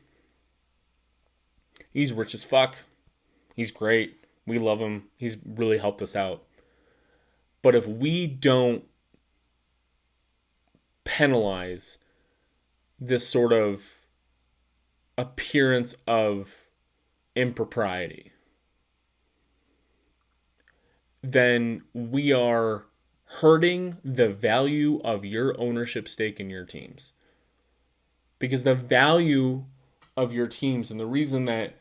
He's rich as fuck. He's great. We love him. He's really helped us out. But if we don't penalize this sort of appearance of impropriety, then we are hurting the value of your ownership stake in your teams. Because the value of your teams, and the reason that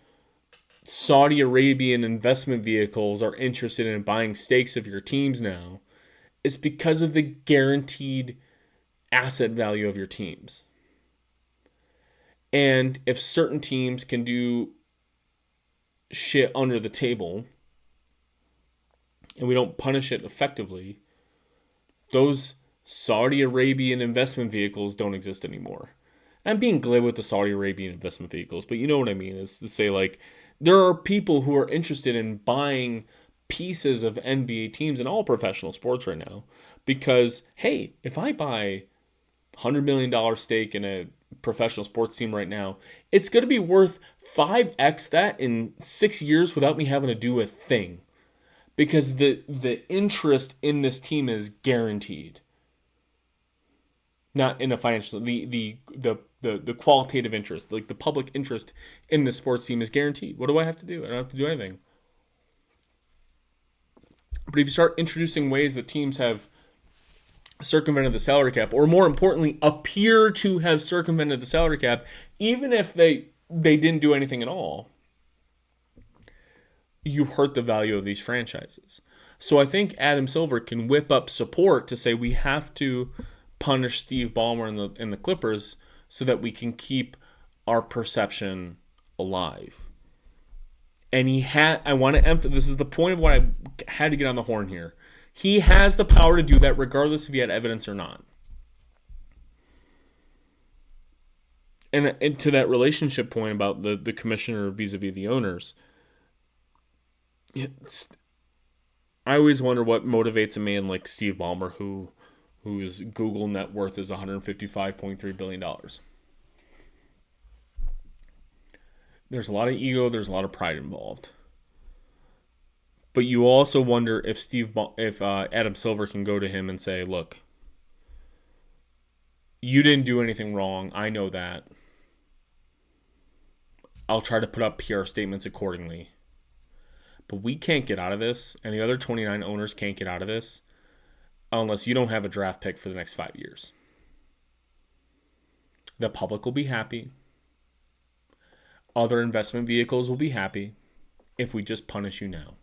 Saudi Arabian investment vehicles are interested in buying stakes of your teams now, is because of the guaranteed asset value of your teams. And if certain teams can do shit under the table, and we don't punish it effectively, those Saudi Arabian investment vehicles don't exist anymore. I'm being glib with the Saudi Arabian investment vehicles, but you know what I mean, is to say, like, there are people who are interested in buying pieces of NBA teams in all professional sports right now because, hey, if I buy $100 million stake in a professional sports team right now, it's going to be worth 5x that in 6 years without me having to do a thing. Because the interest in this team is guaranteed. Not in a financial, the qualitative interest, like the public interest in the sports team is guaranteed. What do I have to do? I don't have to do anything. But if you start introducing ways that teams have circumvented the salary cap, or more importantly, appear to have circumvented the salary cap, even if they didn't do anything at all, you hurt the value of these franchises. So I think Adam Silver can whip up support to say we have to punish Steve Ballmer and the Clippers so that we can keep our perception alive. And I want to emphasize, this is the point of why I had to get on the horn here. He has the power to do that regardless if he had evidence or not. And to that relationship point about the commissioner vis-a-vis the owners, I always wonder what motivates a man like Steve Ballmer whose Google net worth is $155.3 billion. There's a lot of ego, there's a lot of pride involved. But you also wonder if Adam Silver can go to him and say, look, you didn't do anything wrong. I know that. I'll try to put up PR statements accordingly. But we can't get out of this, and the other 29 owners can't get out of this unless you don't have a draft pick for the next 5 years. The public will be happy. Other investment vehicles will be happy if we just punish you now.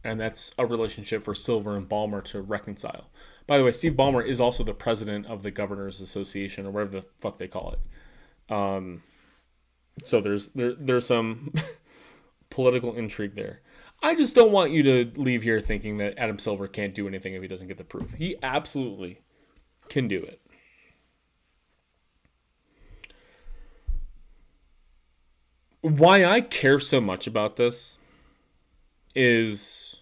And that's a relationship for Silver and Ballmer to reconcile. By the way, Steve Ballmer is also the president of the Governors Association, or whatever the fuck they call it. So there's some political intrigue there. I just don't want you to leave here thinking that Adam Silver can't do anything if he doesn't get the proof. He absolutely can do it. Why I care so much about this is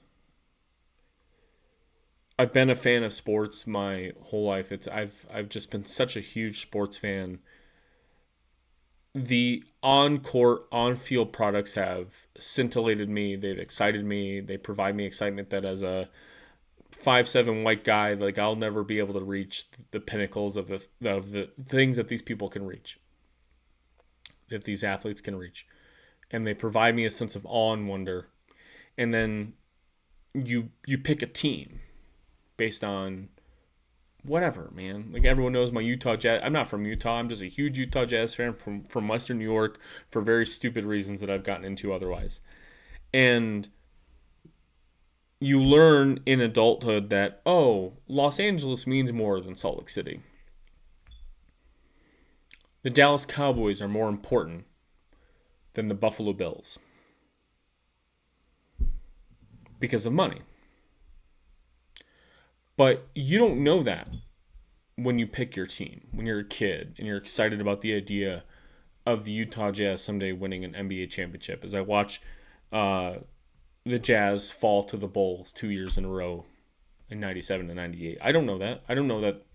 I've been a fan of sports my whole life. I've just been such a huge sports fan. The on-court, on-field products have scintillated me. They've excited me. They provide me excitement that as a 5'7" white guy, like, I'll never be able to reach the pinnacles of the things that these people can reach, that these athletes can reach. And they provide me a sense of awe and wonder. And then you pick a team based on whatever, man. Like, everyone knows my Utah Jazz. I'm not from Utah. I'm just a huge Utah Jazz fan from Western New York for very stupid reasons that I've gotten into otherwise. And you learn in adulthood that, oh, Los Angeles means more than Salt Lake City. The Dallas Cowboys are more important than the Buffalo Bills because of money. But you don't know that when you pick your team, when you're a kid and you're excited about the idea of the Utah Jazz someday winning an NBA championship. As I watch the Jazz fall to the Bulls 2 years in a row in 97 and 98. I don't know that. I don't know that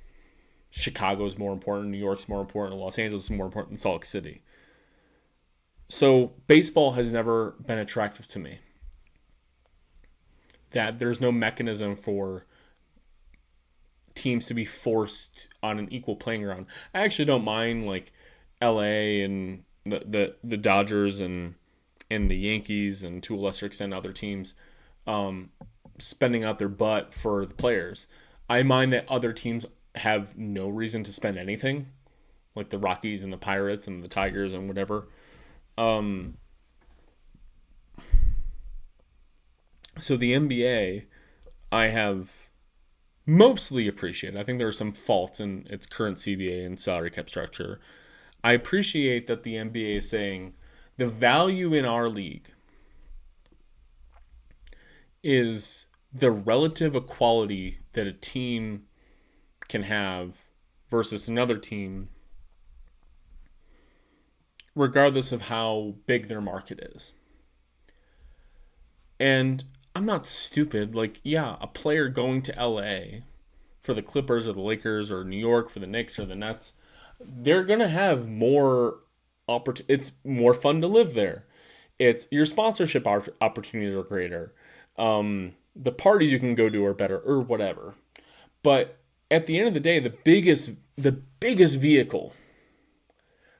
Chicago's more important, New York's more important, Los Angeles is more important than Salt Lake City. So baseball has never been attractive to me. That there's no mechanism for teams to be forced on an equal playing ground. I actually don't mind like LA and the Dodgers and the Yankees and to a lesser extent other teams spending out their butt for the players. I mind that other teams have no reason to spend anything, like the Rockies and the Pirates and the Tigers and whatever. So the NBA, I have mostly appreciated. I think there are some faults in its current CBA and salary cap structure. I appreciate that the NBA is saying the value in our league is the relative equality that a team can have versus another team, regardless of how big their market is. And I'm not stupid. Like, yeah, a player going to LA for the Clippers or the Lakers or New York for the Knicks or the Nets, they're going to have more opportunity. It's more fun to live there. It's your sponsorship opportunities are greater. The parties you can go to are better or whatever. But at the end of the day, the biggest vehicle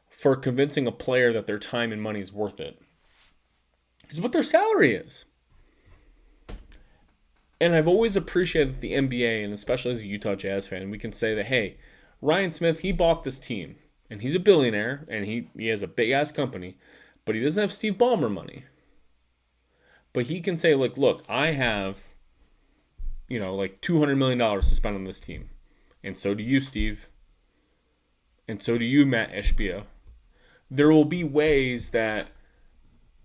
for convincing a player that their time and money is worth it is what their salary is. And I've always appreciated the NBA, and especially as a Utah Jazz fan, we can say that, hey, Ryan Smith, he bought this team, and he's a billionaire, and he has a big-ass company, but he doesn't have Steve Ballmer money. But he can say, like, look, I have, like $200 million to spend on this team. And so do you, Steve. And so do you, Matt Ishbia. There will be ways that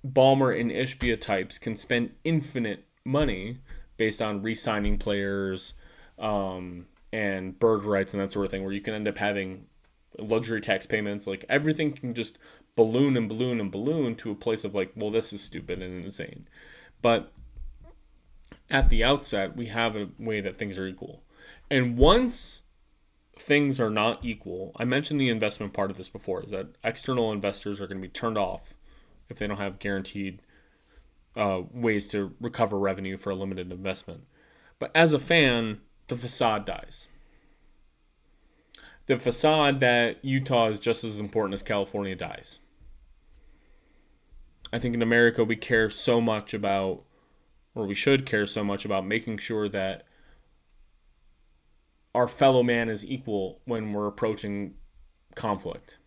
Ballmer and Ishbia types can spend infinite money based on re-signing players and bird rights and that sort of thing, where you can end up having luxury tax payments. Like, everything can just balloon and balloon and balloon to a place of like, well, this is stupid and insane. But at the outset, we have a way that things are equal. And once things are not equal, I mentioned the investment part of this before, is that external investors are going to be turned off if they don't have guaranteed ways to recover revenue for a limited investment. But as a fan, the facade dies. The facade that Utah is just as important as California dies. I think in America we care so much about, or we should care so much about, making sure that our fellow man is equal when we're approaching conflict.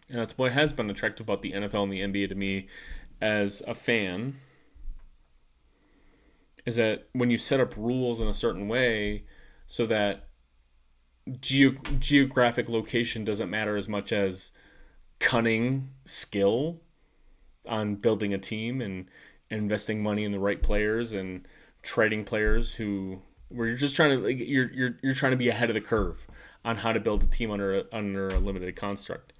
And that's what has been attractive about the NFL and the NBA to me as a fan, is that when you set up rules in a certain way so that geographic location doesn't matter as much as cunning skill on building a team and investing money in the right players and trading players where you're just trying to, like, you're trying to be ahead of the curve on how to build a team under a limited construct.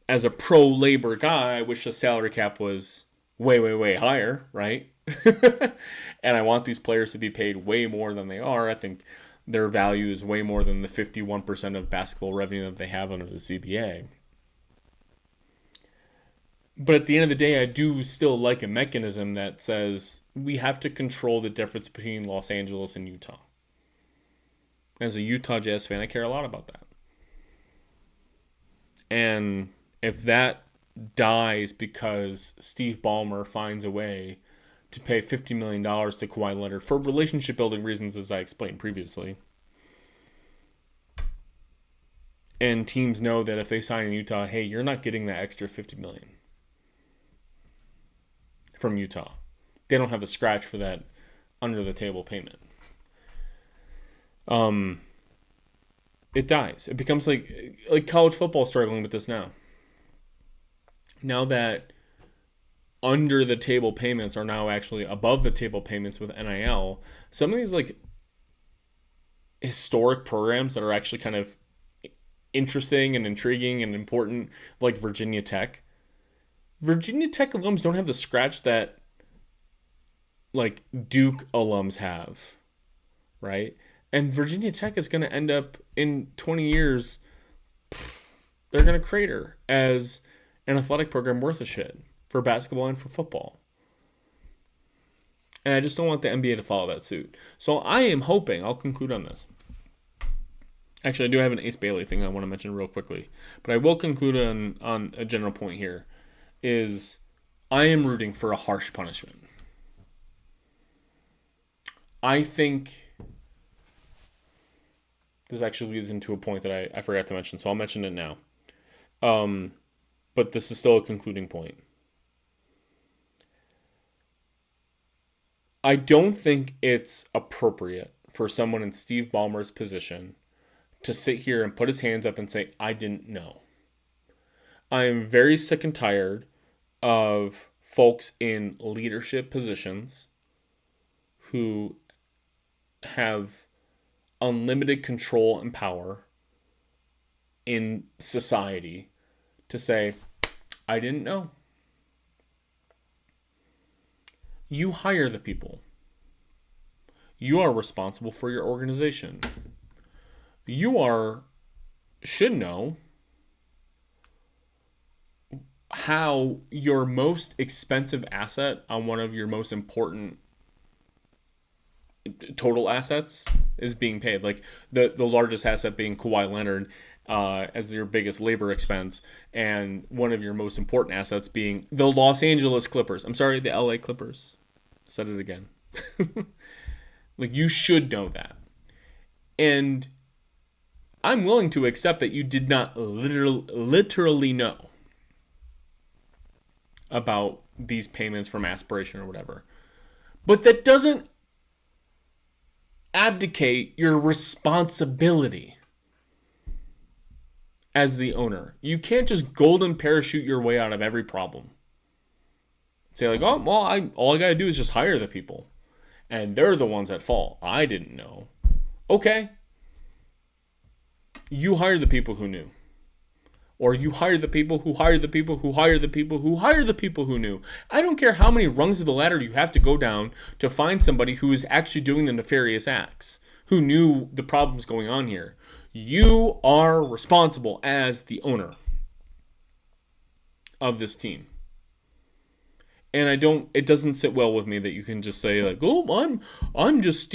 As a pro-labor guy, I wish the salary cap was way, way, way higher, right? And I want these players to be paid way more than they are. I think their value is way more than the 51% of basketball revenue that they have under the CBA. But at the end of the day, I do still like a mechanism that says we have to control the difference between Los Angeles and Utah. As a Utah Jazz fan, I care a lot about that. And if that dies because Steve Ballmer finds a way to pay $50 million to Kawhi Leonard for relationship building reasons, as I explained previously, and teams know that if they sign in Utah, hey, you're not getting that extra $50 million from Utah. They don't have a scratch for that under the table payment. it dies. It becomes like college football struggling with this now. Now that under the table payments are now actually above the table payments with NIL, some of these like historic programs that are actually kind of interesting and intriguing and important, like Virginia Tech. Virginia Tech alums don't have the scratch that like Duke alums have, right? And Virginia Tech is going to end up in 20 years, they're going to crater as an athletic program worth a shit for basketball and for football. And I just don't want the NBA to follow that suit. So I am hoping, I'll conclude on this. Actually, I do have an Ace Bailey thing I want to mention real quickly. But I will conclude on a general point here, is I am rooting for a harsh punishment. I think this actually leads into a point that I forgot to mention, so I'll mention it now. But this is still a concluding point. I don't think it's appropriate for someone in Steve Ballmer's position to sit here and put his hands up and say, I didn't know. I am very sick and tired of folks in leadership positions who have unlimited control and power in society to say, I didn't know. You hire the people. You are responsible for your organization. You should know how your most expensive asset on one of your most important total assets is being paid. Like the largest asset being Kawhi Leonard as your biggest labor expense, and one of your most important assets being the Los Angeles Clippers. I'm sorry, the LA Clippers. Said it again. Like, you should know that. And I'm willing to accept that you did not literally know about these payments from Aspiration or whatever. But that doesn't abdicate your responsibility as the owner. You can't just golden parachute your way out of every problem. Say like, oh, well, all I got to do is just hire the people. And they're the ones that fall. I didn't know. Okay. You hired the people who knew. Or you hired the people who hired the people who hired the people who hired the people who knew. I don't care how many rungs of the ladder you have to go down to find somebody who is actually doing the nefarious acts, who knew the problems going on here. You are responsible as the owner of this team. And it doesn't sit well with me that you can just say like, oh, I'm just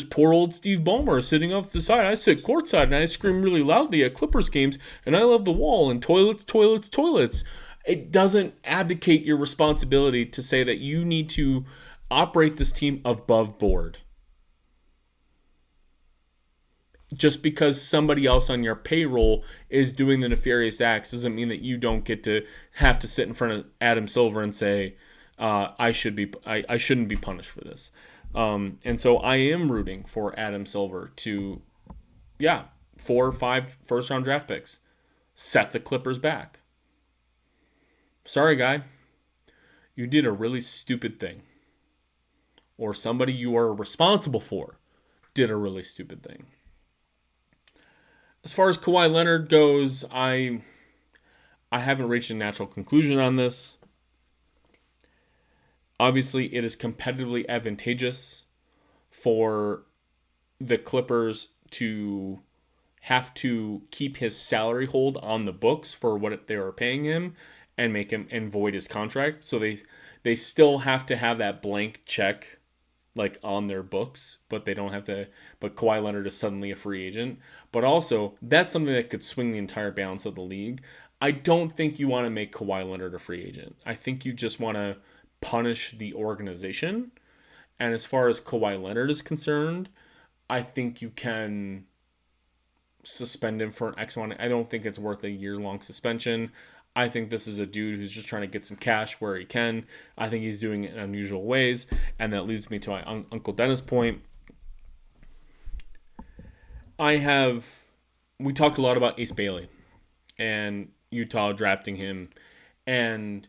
poor old Steve Ballmer sitting off the side. I sit courtside and I scream really loudly at Clippers games and I love the wall and toilets, toilets, toilets. It doesn't abdicate your responsibility to say that you need to operate this team above board. Just because somebody else on your payroll is doing the nefarious acts doesn't mean that you don't get to have to sit in front of Adam Silver and say, I shouldn't be punished for this. And so I am rooting for Adam Silver to, 4 or 5 first-round draft picks. Set the Clippers back. Sorry, guy. You did a really stupid thing. Or somebody you are responsible for did a really stupid thing. As far as Kawhi Leonard goes, I haven't reached a natural conclusion on this. Obviously, it is competitively advantageous for the Clippers to have to keep his salary hold on the books for what they are paying him and make him and void his contract. So they still have to have that blank check like on their books, but they don't have to. But Kawhi Leonard is suddenly a free agent. But also, that's something that could swing the entire balance of the league. I don't think you want to make Kawhi Leonard a free agent. I think you just want to punish the organization. And as far as Kawhi Leonard is concerned, I think you can suspend him for an X amount. I don't think it's worth a year-long suspension. I think this is a dude who's just trying to get some cash where he can. I think he's doing it in unusual ways. And that leads me to my Uncle Dennis point. I have we talked a lot about Ace Bailey and Utah drafting him, and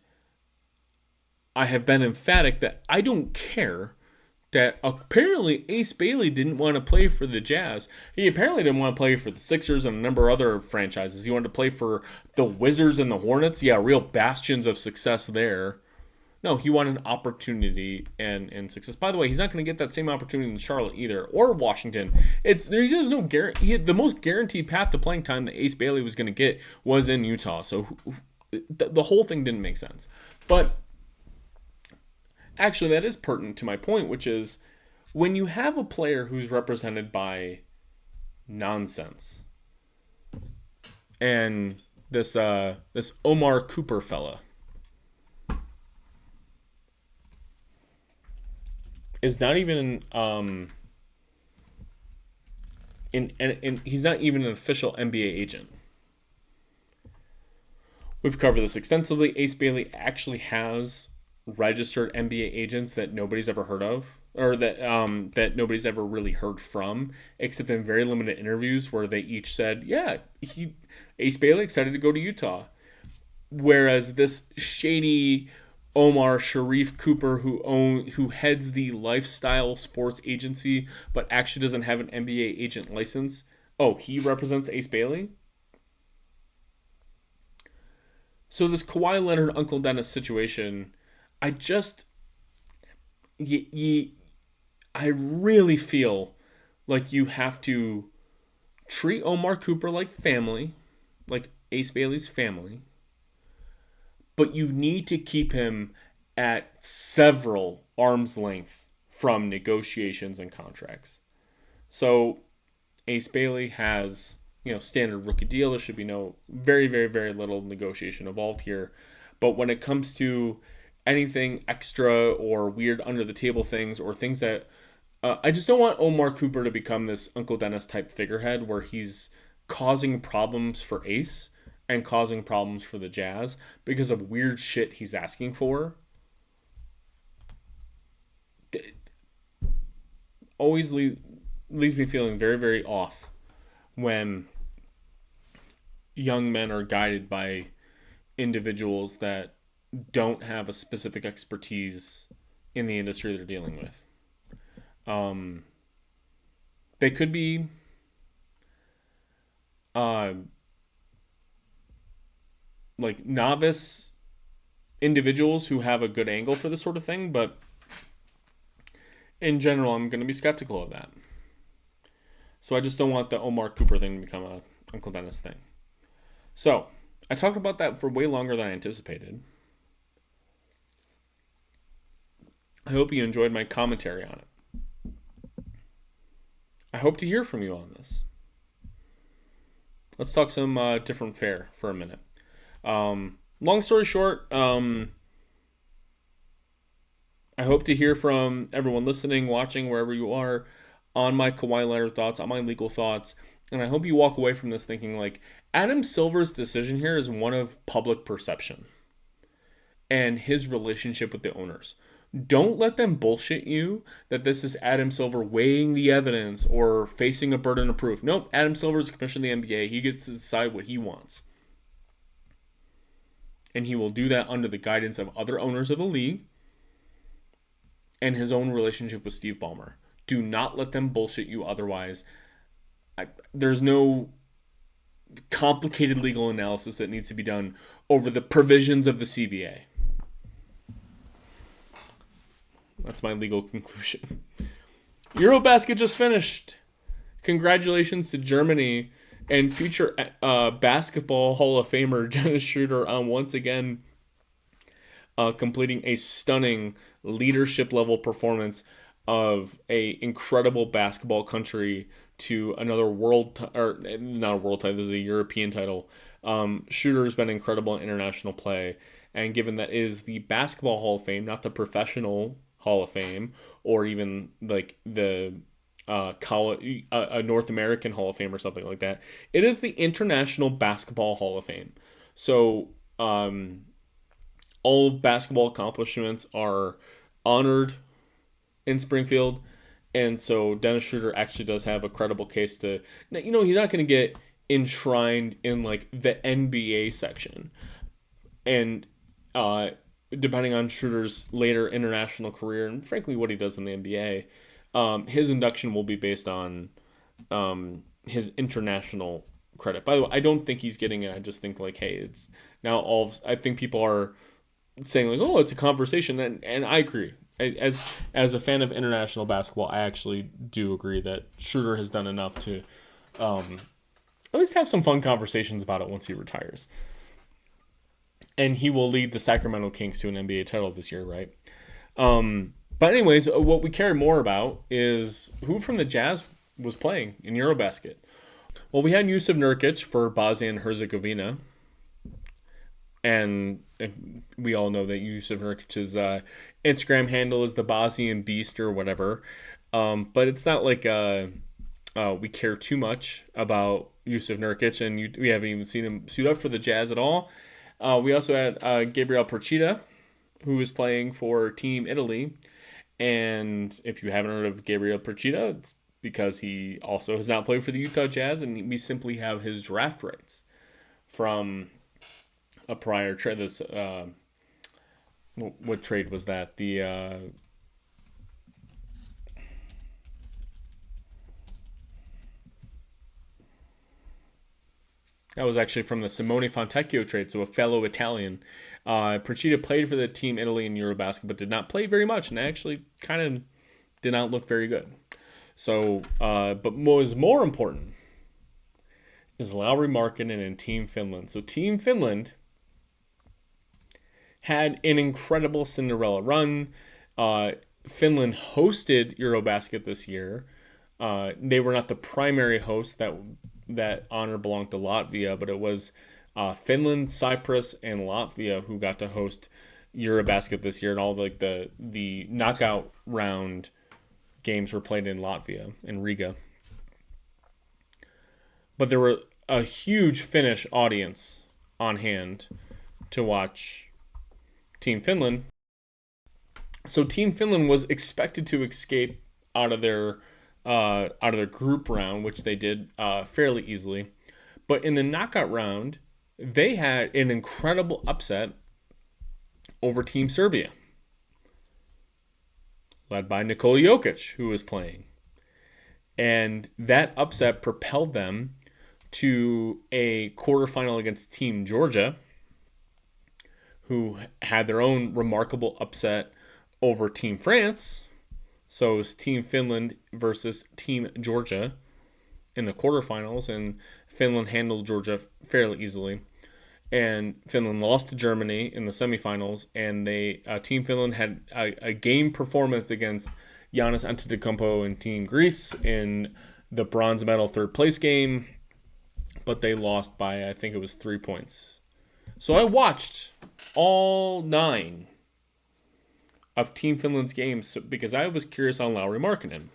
I have been emphatic that I don't care that apparently Ace Bailey didn't want to play for the Jazz. He apparently didn't want to play for the Sixers and a number of other franchises. He wanted to play for the Wizards and the Hornets. Yeah, real bastions of success there. No, he wanted an opportunity and success. By the way, he's not going to get that same opportunity in Charlotte either, or Washington. There's no guarantee. The most guaranteed path to playing time that Ace Bailey was going to get was in Utah. So the whole thing didn't make sense. But actually, that is pertinent to my point, which is when you have a player who's represented by nonsense, and this Omar Cooper fella is not even he's not even an official NBA agent. We've covered this extensively. Ace Bailey actually has registered NBA agents that nobody's ever heard of, or that nobody's ever really heard from, except in very limited interviews where they each said, yeah, Ace Bailey excited to go to Utah. Whereas this shady Omar Sharif Cooper, who heads the Lifestyle Sports Agency, but actually doesn't have an NBA agent license. Oh, he represents Ace Bailey? So this Kawhi Leonard, Uncle Dennis situation, I really feel like you have to treat Omar Cooper like family, like Ace Bailey's family, but you need to keep him at several arm's length from negotiations and contracts. So Ace Bailey has, standard rookie deal. There should be no very, very, very little negotiation involved here. But when it comes to anything extra or weird under the table things, or things that I just don't want Omar Cooper to become this Uncle Dennis type figurehead where he's causing problems for Ace and causing problems for the Jazz because of weird shit he's asking for. Always leaves me feeling very, very off when young men are guided by individuals that don't have a specific expertise in the industry they're dealing with. They could be like novice individuals who have a good angle for this sort of thing, but in general, I'm going to be skeptical of that. So I just don't want the Omar Cooper thing to become a Uncle Dennis thing. So I talked about that for way longer than I anticipated. I hope you enjoyed my commentary on it. I hope to hear from you on this. Let's talk some different fare for a minute. Long story short, I hope to hear from everyone listening, watching, wherever you are, on my Kawhi Leonard thoughts, on my legal thoughts. And I hope you walk away from this thinking like Adam Silver's decision here is one of public perception and his relationship with the owners. Don't let them bullshit you that this is Adam Silver weighing the evidence or facing a burden of proof. Nope, Adam Silver's the commissioner of the NBA. He gets to decide what he wants. And he will do that under the guidance of other owners of the league and his own relationship with Steve Ballmer. Do not let them bullshit you otherwise. There's no complicated legal analysis that needs to be done over the provisions of the CBA. That's my legal conclusion. Eurobasket just finished. Congratulations to Germany and future basketball Hall of Famer Dennis Schroeder on once again completing a stunning leadership level performance of a incredible basketball country to another not a world title, this is a European title. Schroeder has been incredible in international play, and given that is the Basketball Hall of Fame, not the Professional Hall of Fame, or even like the a North American Hall of Fame or something like that. It is the International Basketball Hall of Fame. So all basketball accomplishments are honored in Springfield, and so Dennis Schroeder actually does have a credible case to, he's not going to get enshrined in like the NBA section. And depending on Schroeder's later international career and frankly what he does in the NBA, his induction will be based on his international credit. By the way, I don't think he's getting it. I just think like, hey, it's now I think people are saying like, oh, it's a conversation, and I agree. As a fan of international basketball, I actually do agree that Schroeder has done enough to at least have some fun conversations about it once he retires. And he will lead the Sacramento Kings to an NBA title this year, right? But anyways, what we care more about is who from the Jazz was playing in Eurobasket. Well, we had Yusuf Nurkic for Bosnia and Herzegovina. And we all know that Yusuf Nurkic's Instagram handle is the Bosnian Beast or whatever. But it's not like we care too much about Yusuf Nurkic, and we haven't even seen him suit up for the Jazz at all. We also had Gabriel Procida, who is playing for Team Italy. And if you haven't heard of Gabriel Procida, it's because he also has not played for the Utah Jazz, and we simply have his draft rights from a prior trade. This what trade was that? That was actually from the Simone Fontecchio trade, so a fellow Italian. Procida played for the Team Italy in Eurobasket, but did not play very much, and actually kind of did not look very good. So, but what was more important is Lauri Markkanen and Team Finland. So Team Finland had an incredible Cinderella run. Finland hosted Eurobasket this year. They were not the primary host. That honor belonged to Latvia, but it was Finland, Cyprus, and Latvia who got to host Eurobasket this year, and all like the knockout round games were played in Latvia, in Riga. But there were a huge Finnish audience on hand to watch Team Finland. So Team Finland was expected to escape out of their group round, which they did fairly easily. But in the knockout round, they had an incredible upset over Team Serbia, led by Nikola Jokic, who was playing. And that upset propelled them to a quarterfinal against Team Georgia, who had their own remarkable upset over Team France. So it was Team Finland versus Team Georgia in the quarterfinals, and Finland handled Georgia fairly easily. And Finland lost to Germany in the semifinals, and Team Finland had a game performance against Giannis Antetokounmpo and Team Greece in the bronze medal third place game, but they lost by, I think it was 3 points. So I watched all 9 of Team Finland's games because I was curious on Lauri Markkanen.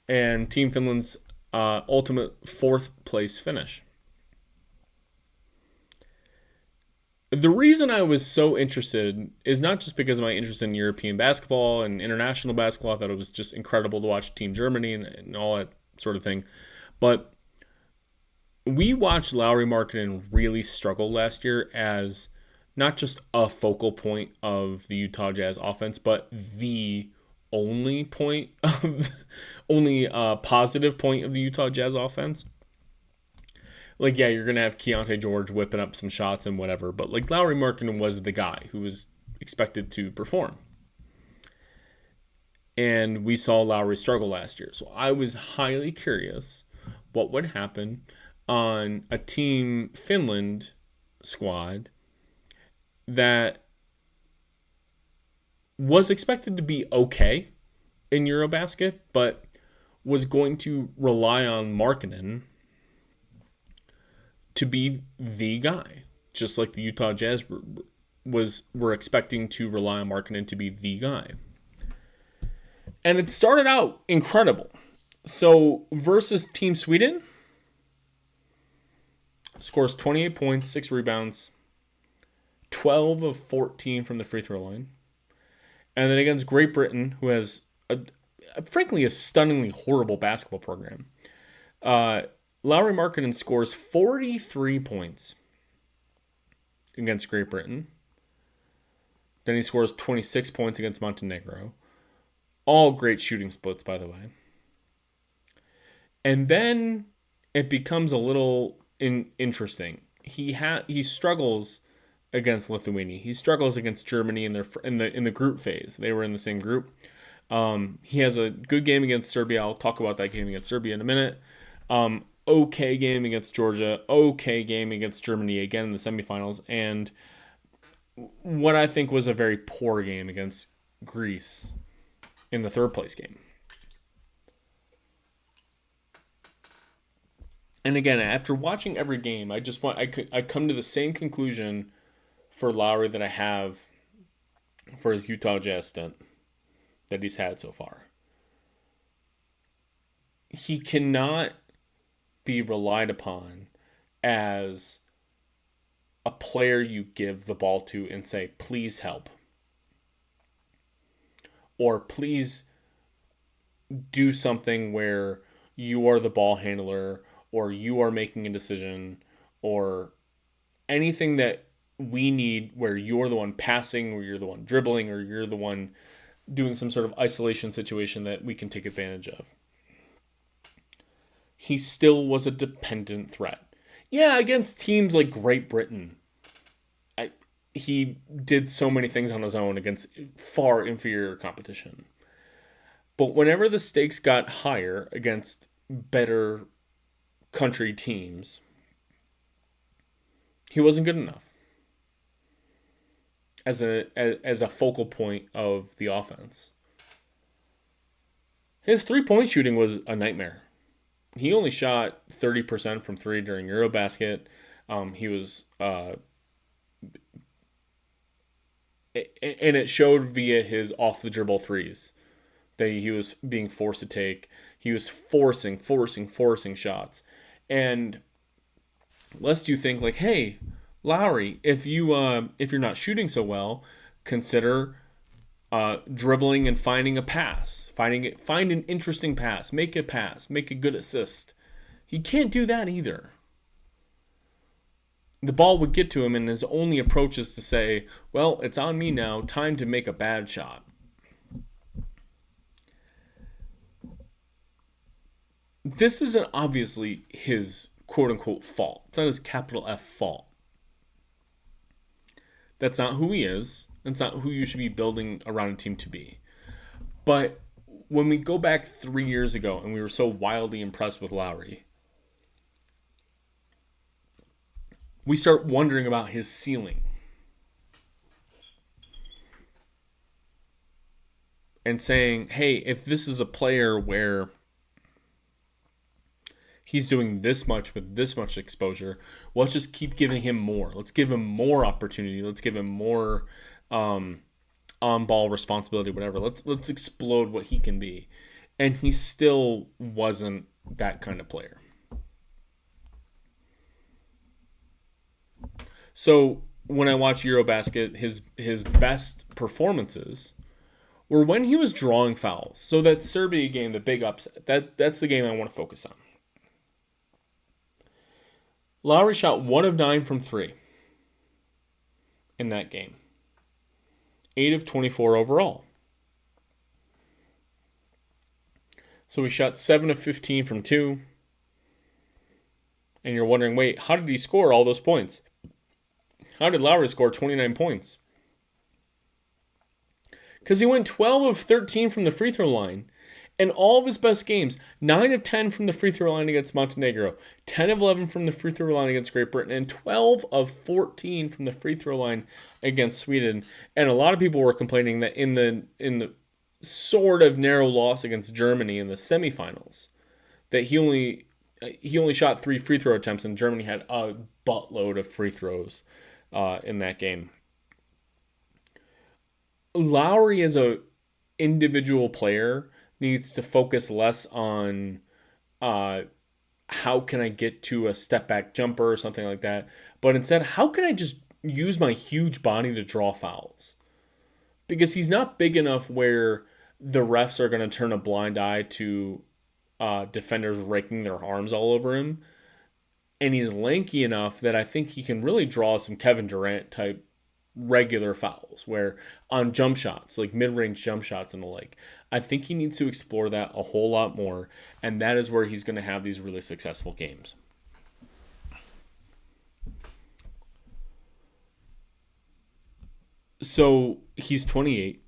And Team Finland's ultimate 4th place finish. The reason I was so interested is not just because of my interest in European basketball and international basketball. I thought it was just incredible to watch Team Germany and all that sort of thing. But we watched Lauri Markkanen really struggle last year as not just a focal point of the Utah Jazz offense, but the only positive point of the Utah Jazz offense. Like, yeah, you're going to have Keontae George whipping up some shots and whatever, but like Lauri Markkanen was the guy who was expected to perform. And we saw Lauri struggle last year. So I was highly curious what would happen on a Team Finland squad that was expected to be okay in Eurobasket, but was going to rely on Markkanen to be the guy, just like the Utah Jazz were expecting to rely on Markkanen to be the guy. And it started out incredible. So versus Team Sweden, scores 28 points, 6 rebounds, 12 of 14 from the free throw line. And then against Great Britain, who has frankly a stunningly horrible basketball program, Lauri Markkanen scores 43 points against Great Britain. Then he scores 26 points against Montenegro. All great shooting splits, by the way. And then it becomes a little interesting. He struggles against Lithuania. He struggles against Germany in the group phase. They were in the same group. He has a good game against Serbia. I'll talk about that game against Serbia in a minute. Okay game against Georgia. Okay game against Germany again in the semifinals. And what I think was a very poor game against Greece in the third place game. And again, after watching every game, I come to the same conclusion for Lauri that I have for his Utah Jazz stint that he's had so far. He cannot be relied upon as a player you give the ball to and say, please help. Or please do something where you are the ball handler, or you are making a decision, or anything that we need where you're the one passing, or you're the one dribbling, or you're the one doing some sort of isolation situation that we can take advantage of. He still was a dependent threat. Yeah, against teams like Great Britain, he did so many things on his own against far inferior competition. But whenever the stakes got higher against better country teams, he wasn't good enough as a focal point of the offense. His 3-point shooting was a nightmare. He only shot 30% from 3 during Eurobasket. He was and it showed via his off the dribble threes that he was being forced to take. He was forcing shots. And lest you think like, hey, Lauri, if you're not shooting so well, consider dribbling and finding a pass. Find an interesting pass. Make a pass. Make a good assist. He can't do that either. The ball would get to him, and his only approach is to say, well, it's on me now. Time to make a bad shot. This isn't obviously his quote-unquote fault. It's not his capital F fault. That's not who he is. That's not who you should be building around a team to be. But when we go back 3 years ago and we were so wildly impressed with Lauri, we start wondering about his ceiling. And saying, hey, if this is a player where he's doing this much with this much exposure, let's just keep giving him more. Let's give him more opportunity. Let's give him more on-ball responsibility, whatever. Let's explode what he can be. And he still wasn't that kind of player. So when I watch Eurobasket, his best performances were when he was drawing fouls. So that Serbia game, the big upset, that's the game I want to focus on. Lauri shot 1 of 9 from 3 in that game. 8 of 24 overall. So he shot 7 of 15 from 2. And you're wondering, wait, how did he score all those points? How did Lauri score 29 points? Because he went 12 of 13 from the free throw line. And all of his best games, 9 of 10 from the free throw line against Montenegro, 10 of 11 from the free throw line against Great Britain, and 12 of 14 from the free throw line against Sweden. And a lot of people were complaining that in the sort of narrow loss against Germany in the semifinals, that he only shot 3 free throw attempts, and Germany had a buttload of free throws in that game. Lauri as a individual player needs to focus less on how can I get to a step back jumper or something like that, but instead, how can I just use my huge body to draw fouls? Because he's not big enough where the refs are going to turn a blind eye to defenders raking their arms all over him. And he's lanky enough that I think he can really draw some Kevin Durant type regular fouls where on jump shots, like mid-range jump shots and the like. I think he needs to explore that a whole lot more, and that is where he's going to have these really successful games. So he's 28.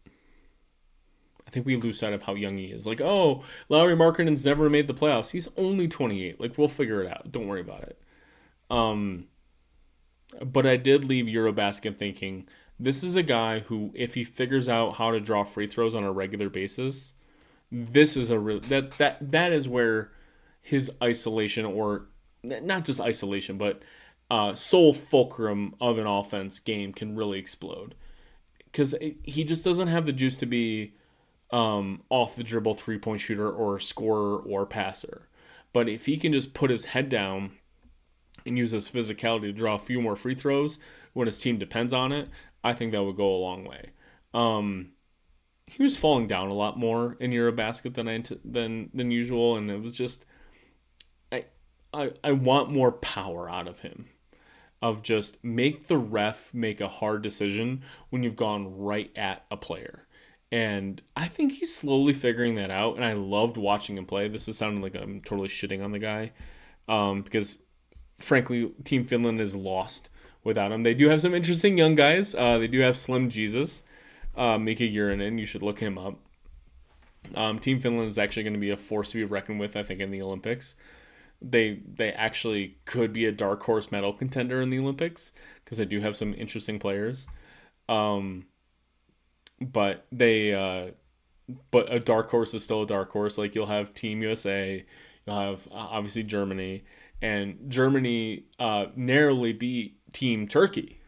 I think we lose sight of how young he is. Like, oh, Lauri Markkanen's never made the playoffs. He's only 28. Like, we'll figure it out. Don't worry about it. But I did leave Eurobasket thinking this is a guy who, if he figures out how to draw free throws on a regular basis, this is that is where his isolation, or not just isolation, but sole fulcrum of an offense game can really explode. Because he just doesn't have the juice to be off the dribble 3-point shooter or scorer or passer. But if he can just put his head down and use his physicality to draw a few more free throws when his team depends on it, I think that would go a long way. He was falling down a lot more in Eurobasket than usual, and it was just I want more power out of him. Of just make the ref make a hard decision when you've gone right at a player. And I think he's slowly figuring that out, and I loved watching him play. This is sounding like I'm totally shitting on the guy because frankly, Team Finland is lost without him. They do have some interesting young guys. They do have Slim Jesus, Mika Urinen. You should look him up. Team Finland is actually going to be a force to be reckoned with, I think, in the Olympics. They actually could be a dark horse medal contender in the Olympics because they do have some interesting players. But a dark horse is still a dark horse. Like, you'll have Team USA, you'll have obviously Germany. And Germany narrowly beat Team Turkey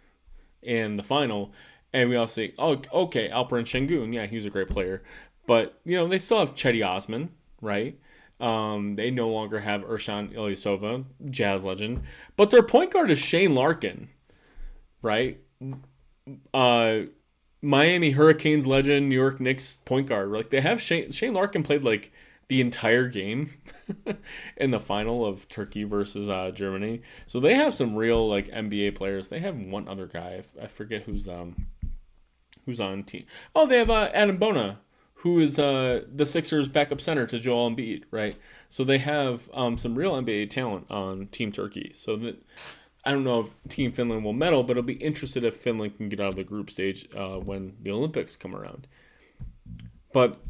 in the final. And we all say, oh, okay, Alperen Şengün, yeah, he's a great player. But, they still have Cedi Osman, right? They no longer have Ersan Ilyasova, Jazz legend. But their point guard is Shane Larkin, right? Miami Hurricanes legend, New York Knicks point guard. Like, they have Shane Larkin played, like, the entire game in the final of Turkey versus Germany. So they have some real like NBA players. They have one other guy. I forget who's on team. Oh, they have Adam Bona, who is the Sixers' backup center to Joel Embiid, right? So they have some real NBA talent on Team Turkey. So that I don't know if Team Finland will medal, but I'll be interested if Finland can get out of the group stage when the Olympics come around. But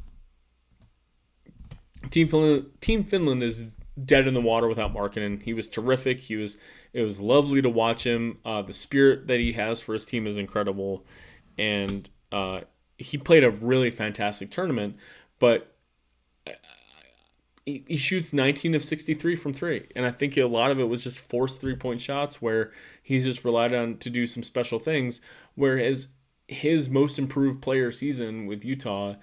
Team Finland is dead in the water without Markkanen. He was terrific. It was lovely to watch him. The spirit that he has for his team is incredible, and he played a really fantastic tournament. But he shoots 19 of 63 from three, and I think a lot of it was just forced 3-point shots where he's just relied on to do some special things. Whereas his most improved player season with Utah,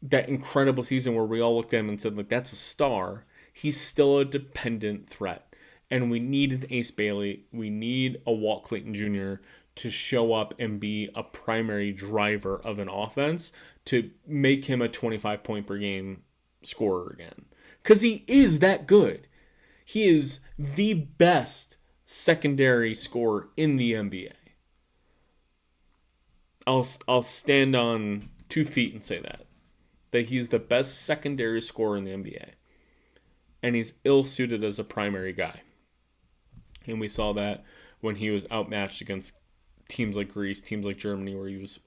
that incredible season where we all looked at him and said, like, that's a star, he's still a dependent threat. And we need an Ace Bailey. We need a Walt Clayton Jr. to show up and be a primary driver of an offense to make him a 25-point per game scorer again. Because he is that good. He is the best secondary scorer in the NBA. I'll stand on 2 feet and say that he's the best secondary scorer in the NBA. And he's ill-suited as a primary guy. And we saw that when he was outmatched against teams like Greece, teams like Germany, where he was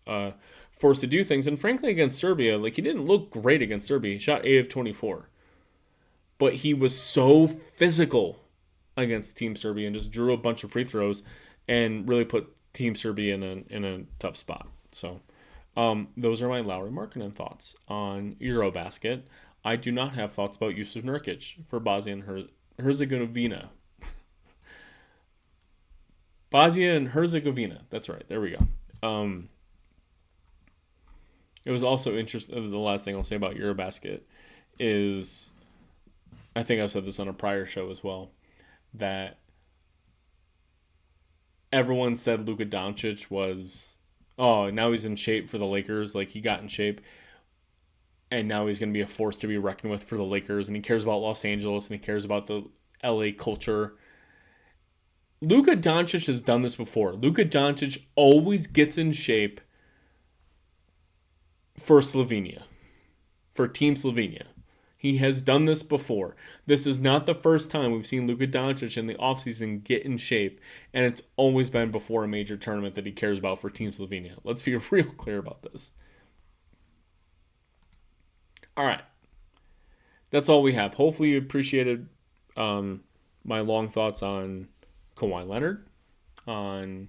forced to do things. And frankly, against Serbia, like, he didn't look great against Serbia. He shot 8 of 24. But he was so physical against Team Serbia and just drew a bunch of free throws and really put Team Serbia in a tough spot. So those are my Lauri Markkanen thoughts on Eurobasket. I do not have thoughts about Jusuf Nurkic for Bosnia and Herzegovina. Bosnia and Herzegovina. That's right. There we go. It was also interesting. The last thing I'll say about Eurobasket is, I think I've said this on a prior show as well, that everyone said Luka Doncic was, oh, now he's in shape for the Lakers. Like, he got in shape. and now he's going to be a force to be reckoned with for the Lakers, and he cares about Los Angeles, and he cares about the LA culture. Luka Doncic has done this before. Luka Doncic always gets in shape for Slovenia, for Team Slovenia. He has done this before. This is not the first time we've seen Luka Doncic in the offseason get in shape, and it's always been before a major tournament that he cares about for Team Slovenia. Let's be real clear about this. All right. That's all we have. Hopefully you appreciated my long thoughts on Kawhi Leonard, on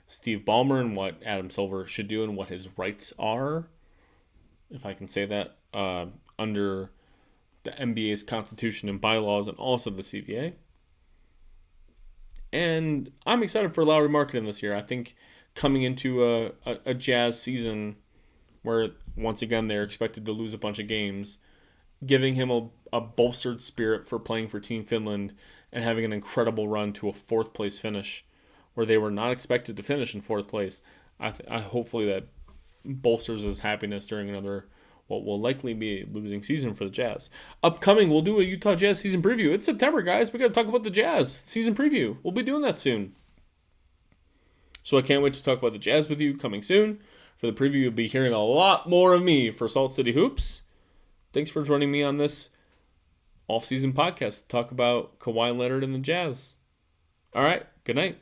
Steve Ballmer and what Adam Silver should do and what his rights are, if I can say that, under the NBA's constitution and bylaws and also the CBA. And I'm excited for Lauri Markkanen this year. I think coming into a Jazz season where, once again, they're expected to lose a bunch of games, giving him a bolstered spirit for playing for Team Finland and having an incredible run to a fourth-place finish where they were not expected to finish in fourth place. I hopefully that bolsters his happiness during another, what will likely be a losing season for the Jazz. Upcoming, we'll do a Utah Jazz season preview. It's September, guys. We got to talk about the Jazz season preview. We'll be doing that soon. So I can't wait to talk about the Jazz with you coming soon. For the preview, you'll be hearing a lot more of me for Salt City Hoops. Thanks for joining me on this off-season podcast to talk about Kawhi Leonard and the Jazz. All right, good night.